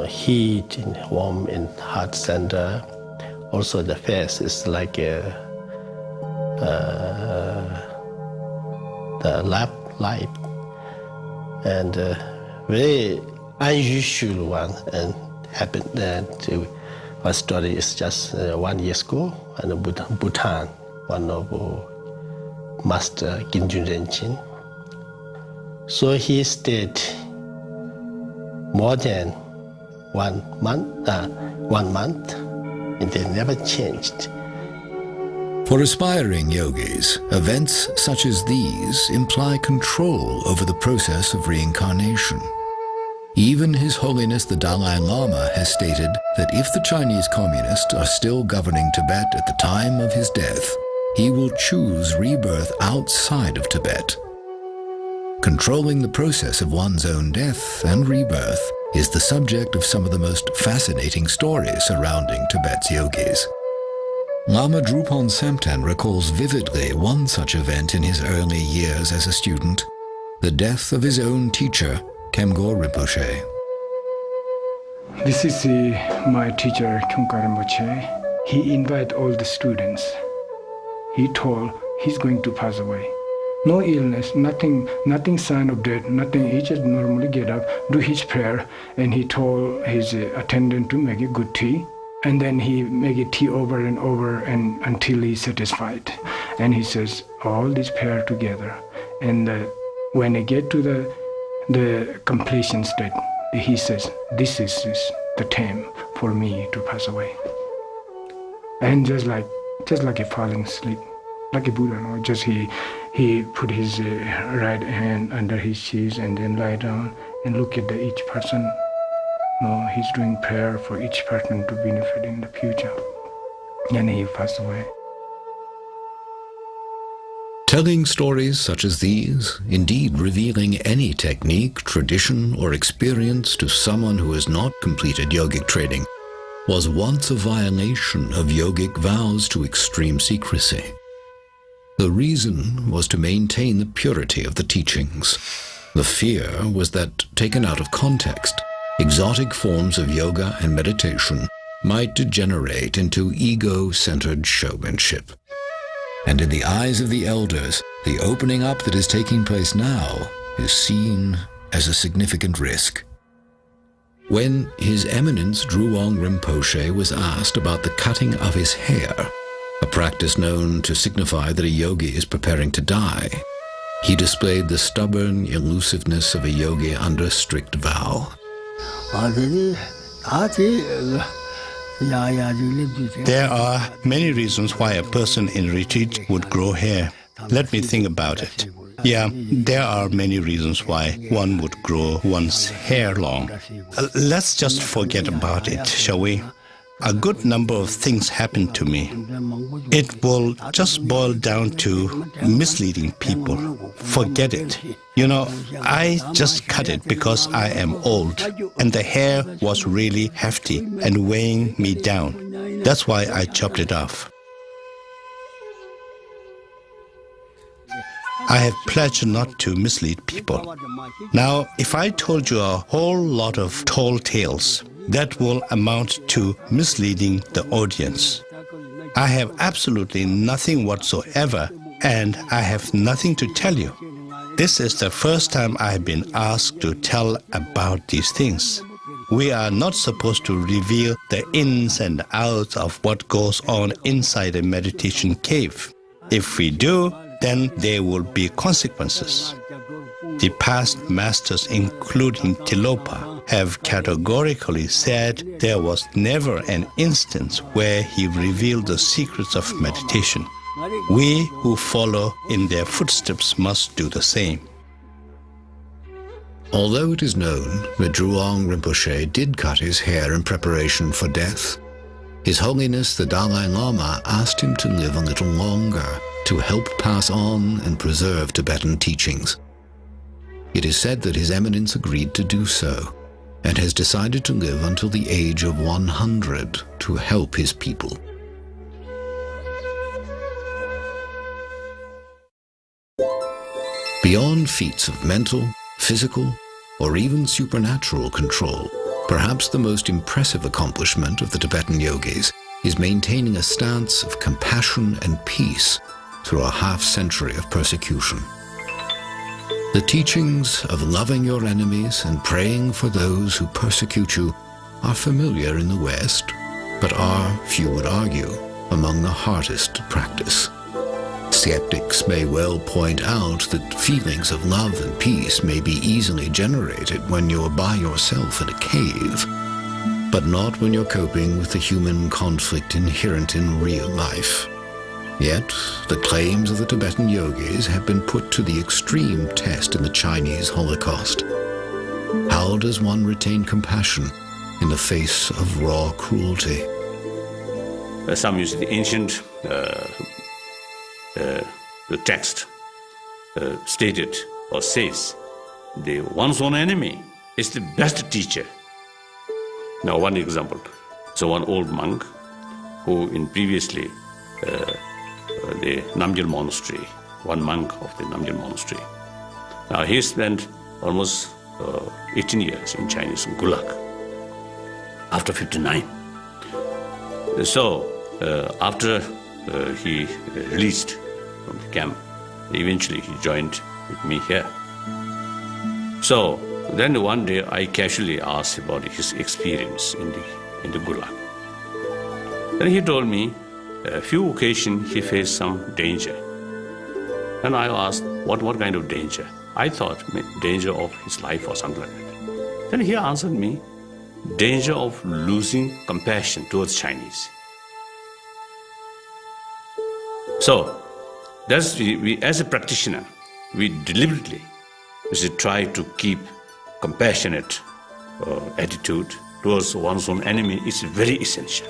heat and warm in heart center. Also the face is like the lap light, and very unusual one, and happened that my story is just 1 year ago in Bhutan, one of Master Ginjun Renchin. So he stayed more than 1 month, and they never changed. For aspiring yogis, events such as these imply control over the process of reincarnation. Even His Holiness the Dalai Lama has stated that if the Chinese communists are still governing Tibet at the time of his death, he will choose rebirth outside of Tibet. Controlling the process of one's own death and rebirth is the subject of some of the most fascinating stories surrounding Tibet's yogis. Lama Drupon Semten recalls vividly one such event in his early years as a student, the death of his own teacher, Kemgor Rinpoche. This is my teacher, Kemgor Rinpoche. He invited all the students. He told he's going to pass away. No illness, nothing sign of death, nothing. He just normally get up, do his prayer, and he told his attendant to make a good tea. And then he make a tea over and over and until he's satisfied. And he says, all this prayer together. And when he get to the the completion state. He says, this is the time for me to pass away. And just like a falling asleep, like a Buddha, no? Just he put his right hand under his chest and then lie down and look at each person. No, he's doing prayer for each person to benefit in the future. And he passed away. Telling stories such as these, indeed revealing any technique, tradition, or experience to someone who has not completed yogic training, was once a violation of yogic vows to extreme secrecy. The reason was to maintain the purity of the teachings. The fear was that, taken out of context, exotic forms of yoga and meditation might degenerate into ego-centered showmanship. And in the eyes of the elders, the opening up that is taking place now is seen as a significant risk. When His Eminence Drewang Rinpoche was asked about the cutting of his hair, a practice known to signify that a yogi is preparing to die, he displayed the stubborn elusiveness of a yogi under strict vow. There are many reasons why a person in retreat would grow hair. Let me think about it. Yeah, there are many reasons why one would grow one's hair long. Let's just forget about it, shall we? A good number of things happen to me. It will just boil down to misleading people. Forget it. You know, I just cut it because I am old, and the hair was really hefty and weighing me down. That's why I chopped it off. I have pledged not to mislead people. Now, if I told you a whole lot of tall tales, that will amount to misleading the audience. I have absolutely nothing whatsoever, and I have nothing to tell you. This is the first time I have been asked to tell about these things. We are not supposed to reveal the ins and outs of what goes on inside a meditation cave. If we do, then there will be consequences. The past masters, including Tilopa, have categorically said there was never an instance where he revealed the secrets of meditation. We who follow in their footsteps must do the same. Although it is known that Drewang Rinpoche did cut his hair in preparation for death, His Holiness the Dalai Lama asked him to live a little longer to help pass on and preserve Tibetan teachings. It is said that His Eminence agreed to do so, and has decided to live until the age of 100 to help his people. Beyond feats of mental, physical, or even supernatural control, perhaps the most impressive accomplishment of the Tibetan yogis is maintaining a stance of compassion and peace through a half-century of persecution. The teachings of loving your enemies and praying for those who persecute you are familiar in the West, but are, few would argue, among the hardest to practice. Skeptics may well point out that feelings of love and peace may be easily generated when you're by yourself in a cave, but not when you're coping with the human conflict inherent in real life. Yet, the claims of the Tibetan yogis have been put to the extreme test in the Chinese Holocaust. How does one retain compassion in the face of raw cruelty? Some use the ancient the text stated or says, the one's own enemy is the best teacher. Now, one example. So one old monk who in previously the Namgyal monastery, one monk of the Namgyal monastery. Now he spent almost 18 years in Chinese Gulag after 59. So after he released from the camp, eventually he joined with me here. So then one day I casually asked about his experience in the Gulag. Then he told me a few occasions he faced some danger. And I asked, what kind of danger? I thought danger of his life or something like that. Then he answered me, danger of losing compassion towards Chinese. So, that's we as a practitioner, we deliberately should try to keep compassionate attitude towards one's own enemy is very essential.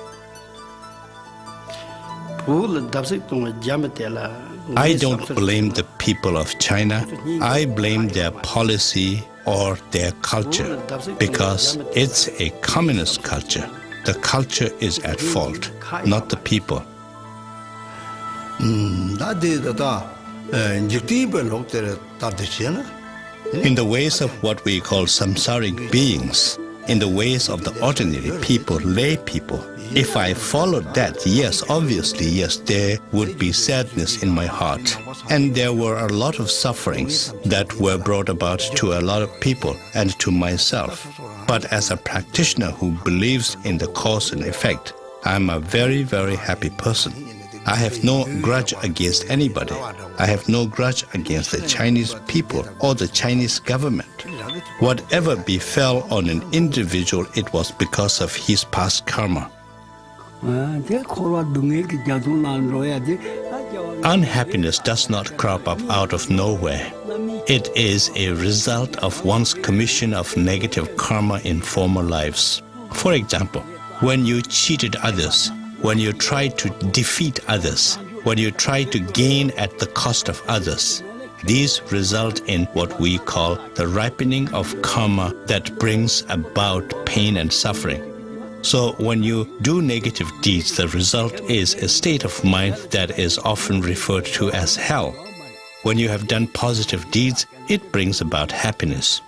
I don't blame the people of China. I blame their policy or their culture, because it's a communist culture. The culture is at fault, not the people. In the ways of what we call samsaric beings, in the ways of the ordinary people, lay people, if I followed that, yes, obviously, yes, there would be sadness in my heart. And there were a lot of sufferings that were brought about to a lot of people and to myself. But as a practitioner who believes in the cause and effect, I'm a very, very happy person. I have no grudge against anybody. I have no grudge against the Chinese people or the Chinese government. Whatever befell on an individual, it was because of his past karma. Unhappiness does not crop up out of nowhere. It is a result of one's commission of negative karma in former lives. For example, when you cheated others, when you try to defeat others, when you try to gain at the cost of others, these result in what we call the ripening of karma that brings about pain and suffering. So when you do negative deeds, the result is a state of mind that is often referred to as hell. When you have done positive deeds, it brings about happiness.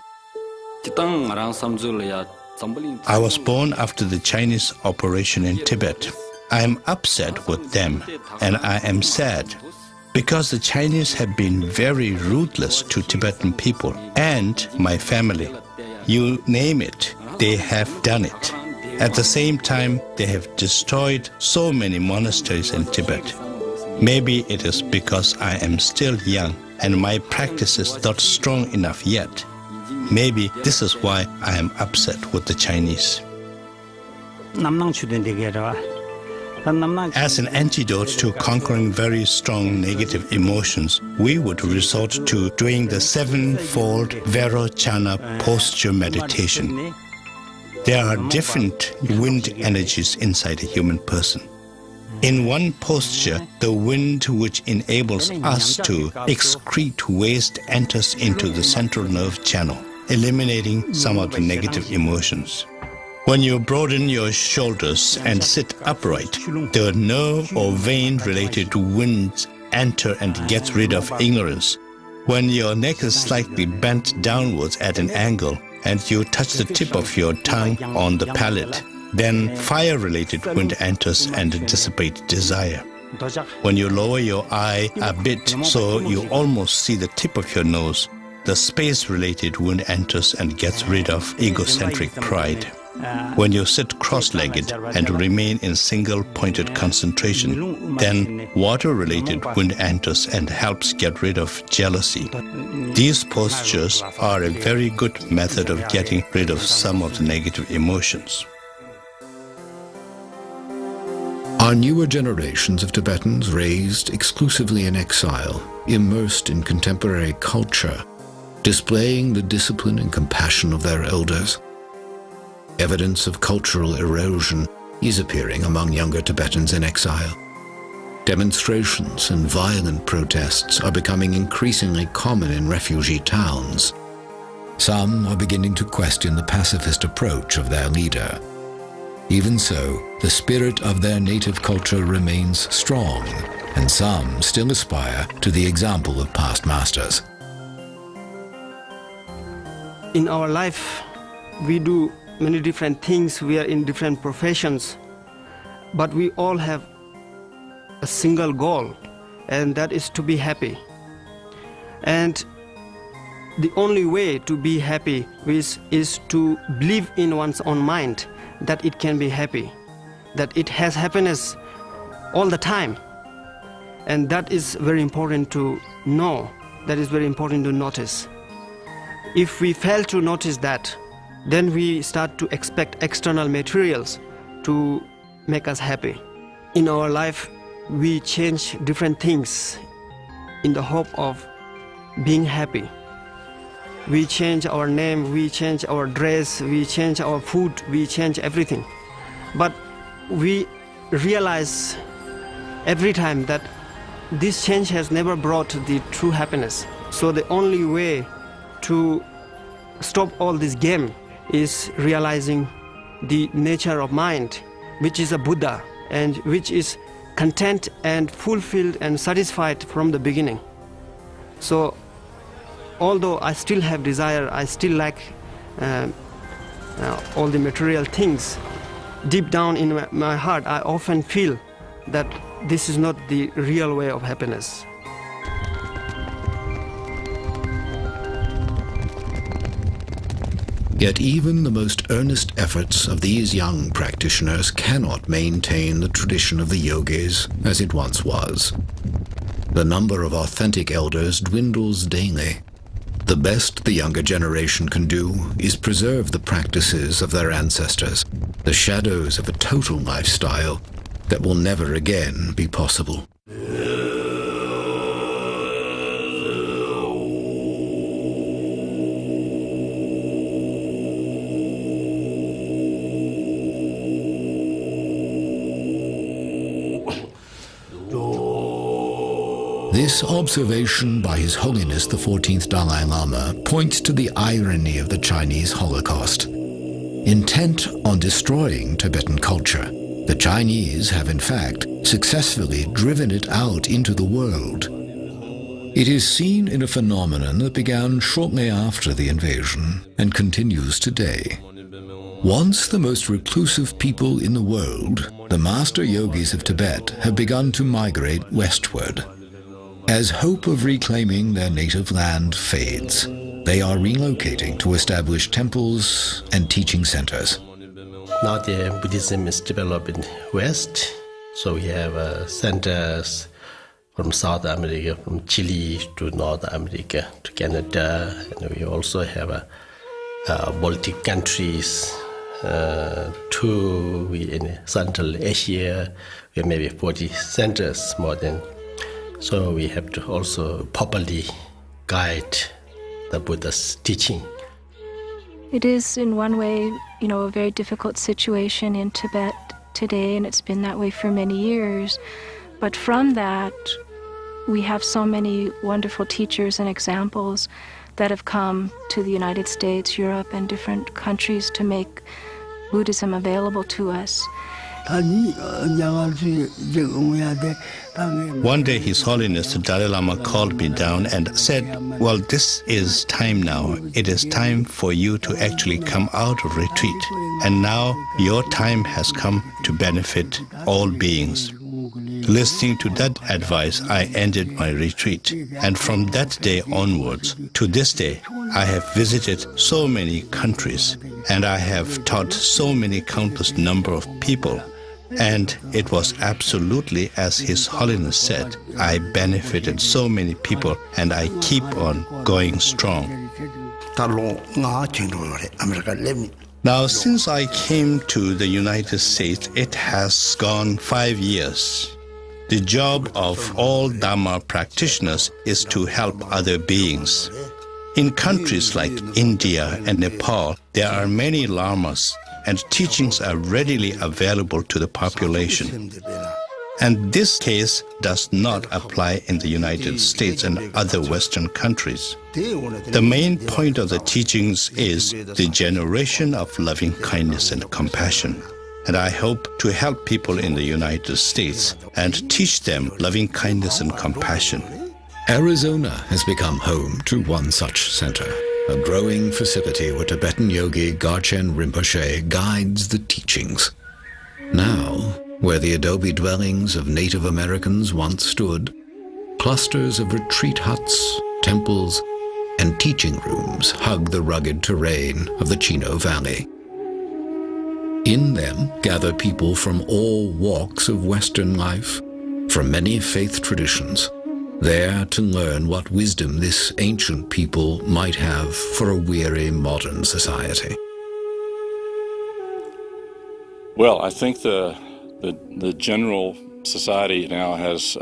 I was born after the Chinese operation in Tibet. I am upset with them, and I am sad because the Chinese have been very ruthless to Tibetan people and my family. You name it, they have done it. At the same time, they have destroyed so many monasteries in Tibet. Maybe it is because I am still young and my practice is not strong enough yet. Maybe this is why I am upset with the Chinese. As an antidote to conquering very strong negative emotions, we would resort to doing the sevenfold Vairochana posture meditation. There are different wind energies inside a human person. In one posture, the wind which enables us to excrete waste enters into the central nerve channel, eliminating some of the negative emotions. When you broaden your shoulders and sit upright, the nerve or vein-related winds enter and get rid of ignorance. When your neck is slightly bent downwards at an angle and you touch the tip of your tongue on the palate, then fire-related wind enters and dissipates desire. When you lower your eye a bit so you almost see the tip of your nose, the space-related wind enters and gets rid of egocentric pride. When you sit cross-legged and remain in single-pointed concentration, then water-related wind enters and helps get rid of jealousy. These postures are a very good method of getting rid of some of the negative emotions. Are newer generations of Tibetans raised exclusively in exile, immersed in contemporary culture, displaying the discipline and compassion of their elders? Evidence of cultural erosion is appearing among younger Tibetans in exile. Demonstrations and violent protests are becoming increasingly common in refugee towns. Some are beginning to question the pacifist approach of their leader. Even so, the spirit of their native culture remains strong, and some still aspire to the example of past masters. In our life, we do many different things, we are in different professions, but we all have a single goal, and that is to be happy. And the only way to be happy is to believe in one's own mind that it can be happy, that it has happiness all the time. And that is very important to know, that is very important to notice. If we fail to notice that, then we start to expect external materials to make us happy. In our life, we change different things in the hope of being happy. We change our name, we change our dress, we change our food, we change everything. But we realize every time that this change has never brought the true happiness. So the only way to stop all this game is realizing the nature of mind, which is a Buddha and which is content and fulfilled and satisfied from the beginning. So although I still have desire, I still lack all the material things, deep down in my heart I often feel that this is not the real way of happiness. Yet even the most earnest efforts of these young practitioners cannot maintain the tradition of the yogis as it once was. The number of authentic elders dwindles daily. The best the younger generation can do is preserve the practices of their ancestors, the shadows of a total lifestyle that will never again be possible. This observation by His Holiness the 14th Dalai Lama points to the irony of the Chinese Holocaust. Intent on destroying Tibetan culture, the Chinese have in fact successfully driven it out into the world. It is seen in a phenomenon that began shortly after the invasion and continues today. Once the most reclusive people in the world, the master yogis of Tibet have begun to migrate westward. As hope of reclaiming their native land fades, they are relocating to establish temples and teaching centers. Now the Buddhism is developing west, so we have centers from South America, from Chile to North America to Canada, and we also have Baltic countries, in Central Asia, we have maybe 40 centers more than. So we have to also properly guide the Buddha's teaching. It is in one way, a very difficult situation in Tibet today, and it's been that way for many years. But from that, we have so many wonderful teachers and examples that have come to the United States, Europe, and different countries to make Buddhism available to us. One day His Holiness the Dalai Lama called me down and said, well, this is time now. It is time for you to actually come out of retreat. And now your time has come to benefit all beings. Listening to that advice, I ended my retreat. And from that day onwards, to this day, I have visited so many countries, and I have taught so many countless number of people. And it was absolutely as His Holiness said. I benefited so many people, and I keep on going strong. Now, since I came to the United States, it has gone 5 years. The job of all Dharma practitioners is to help other beings. In countries like India and Nepal, there are many lamas, and teachings are readily available to the population. And this case does not apply in the United States and other Western countries. The main point of the teachings is the generation of loving kindness and compassion. And I hope to help people in the United States and teach them loving kindness and compassion. Arizona has become home to one such center, a growing facility where Tibetan yogi Garchen Rinpoche guides the teachings. Now, where the adobe dwellings of Native Americans once stood, clusters of retreat huts, temples, and teaching rooms hug the rugged terrain of the Chino Valley. In them gather people from all walks of Western life, from many faith traditions, there to learn what wisdom this ancient people might have for a weary modern society. Well, I think the general society now has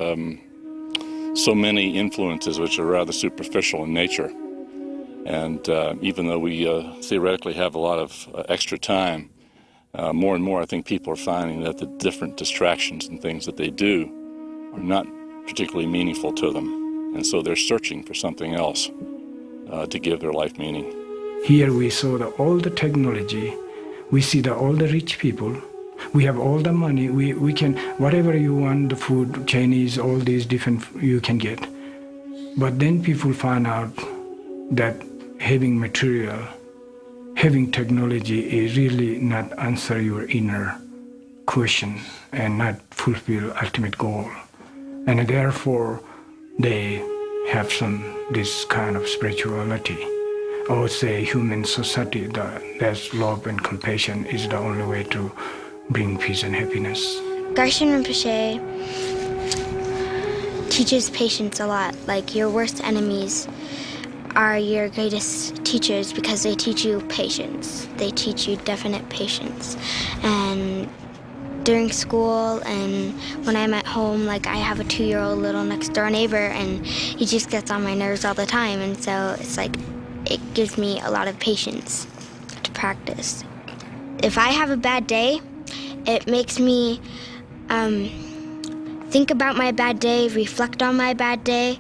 so many influences which are rather superficial in nature. And even though we theoretically have a lot of extra time, more and more I think people are finding that the different distractions and things that they do are not particularly meaningful to them. And so they're searching for something else to give their life meaning. Here we saw all the technology. We see all the rich people. We have all the money. We can, whatever you want, the food, Chinese, all these different, you can get. But then people find out that having material, having technology is really not answer your inner question and not fulfill ultimate goal. And therefore, they have this kind of spirituality. I would say human society, there's love and compassion is the only way to bring peace and happiness. Garshin Rinpoche teaches patience a lot. Like, your worst enemies are your greatest teachers because they teach you patience. They teach you definite patience. And during school and when I'm at home, like, I have a 2-year-old little next door neighbor and he just gets on my nerves all the time. And so it's like, it gives me a lot of patience to practice. If I have a bad day, it makes me think about my bad day, reflect on my bad day,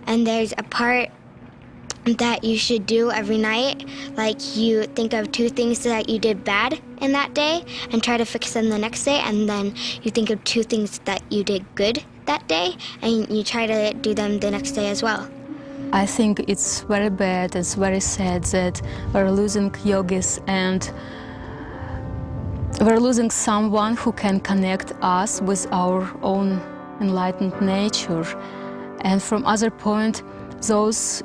and there's a part that you should do every night. Like, you think of 2 things that you did bad in that day and try to fix them the next day, and then you think of 2 things that you did good that day and you try to do them the next day as well. I think it's very bad, it's very sad that we're losing yogis and we're losing someone who can connect us with our own enlightened nature. And from other point, those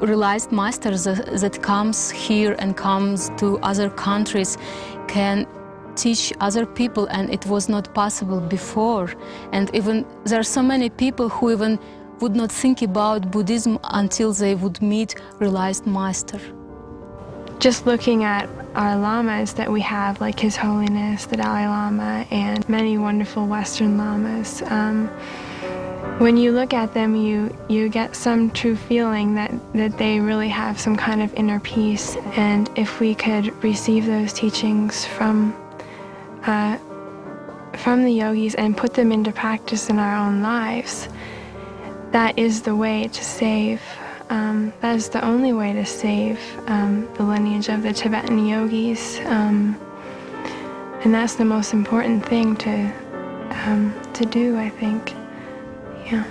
realized masters that comes here and comes to other countries can teach other people, and it was not possible before. And even there are so many people who even would not think about Buddhism until they would meet realized master. Just looking at our lamas that we have, like His Holiness, the Dalai Lama, and many wonderful Western lamas, when you look at them, you get some true feeling that they really have some kind of inner peace. And if we could receive those teachings from the yogis and put them into practice in our own lives, that is the way to save. That is the only way to save the lineage of the Tibetan yogis, and that's the most important thing to do, I think. Yeah.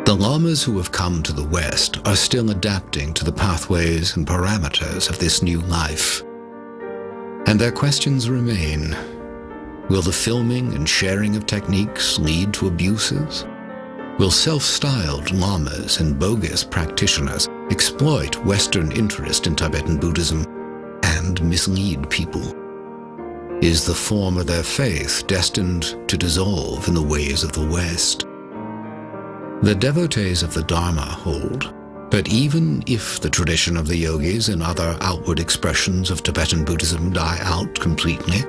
The lamas who have come to the West are still adapting to the pathways and parameters of this new life. And their questions remain. Will the filming and sharing of techniques lead to abuses? Will self-styled lamas and bogus practitioners exploit Western interest in Tibetan Buddhism and mislead people? Is the form of their faith destined to dissolve in the ways of the West? The devotees of the Dharma hold, but even if the tradition of the yogis and other outward expressions of Tibetan Buddhism die out completely,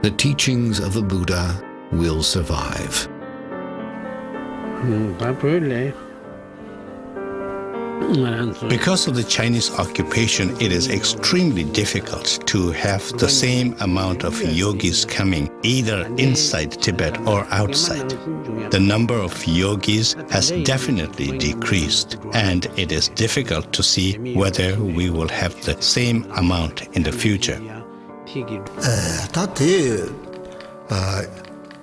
the teachings of the Buddha will survive. Because of the Chinese occupation, it is extremely difficult to have the same amount of yogis coming either inside Tibet or outside. The number of yogis has definitely decreased, and it is difficult to see whether we will have the same amount in the future.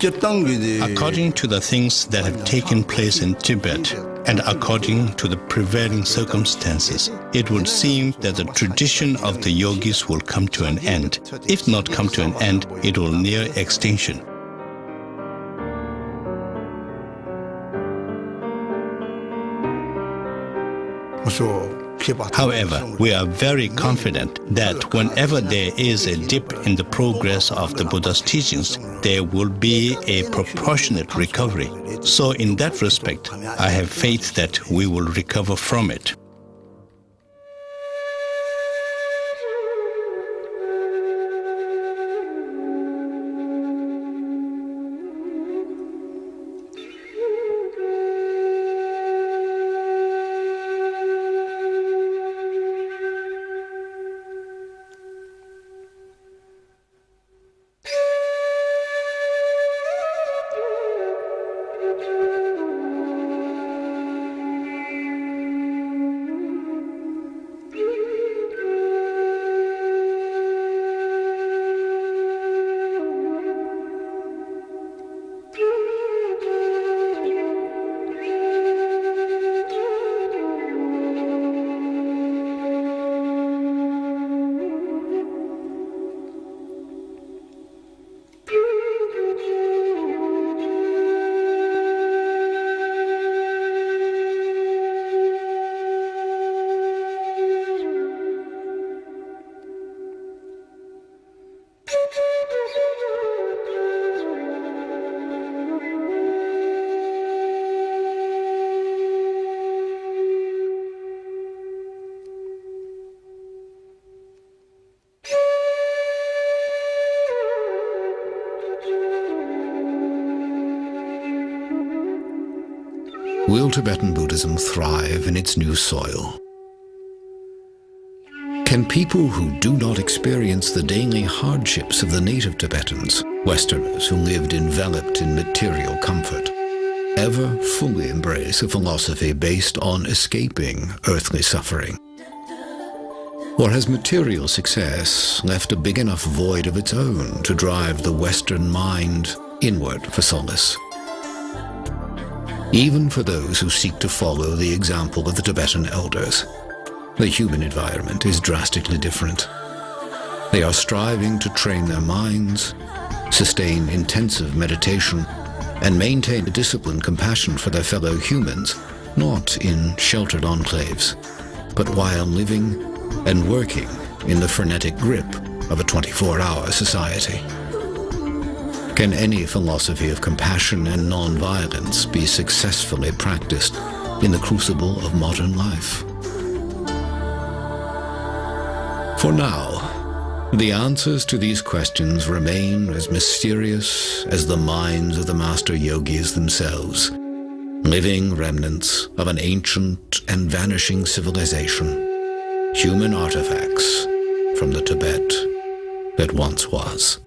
According to the things that have taken place in Tibet, and according to the prevailing circumstances, it would seem that the tradition of the yogis will come to an end. If not come to an end, it will near extinction. However, we are very confident that whenever there is a dip in the progress of the Buddha's teachings, there will be a proportionate recovery. So in that respect, I have faith that we will recover from it. Will Tibetan Buddhism thrive in its new soil? Can people who do not experience the daily hardships of the native Tibetans, Westerners who lived enveloped in material comfort, ever fully embrace a philosophy based on escaping earthly suffering? Or has material success left a big enough void of its own to drive the Western mind inward for solace? Even for those who seek to follow the example of the Tibetan elders, the human environment is drastically different. They are striving to train their minds, sustain intensive meditation, and maintain a disciplined compassion for their fellow humans, not in sheltered enclaves, but while living and working in the frenetic grip of a 24-hour society. Can any philosophy of compassion and non-violence be successfully practiced in the crucible of modern life? For now, the answers to these questions remain as mysterious as the minds of the master yogis themselves, living remnants of an ancient and vanishing civilization, human artifacts from the Tibet that once was.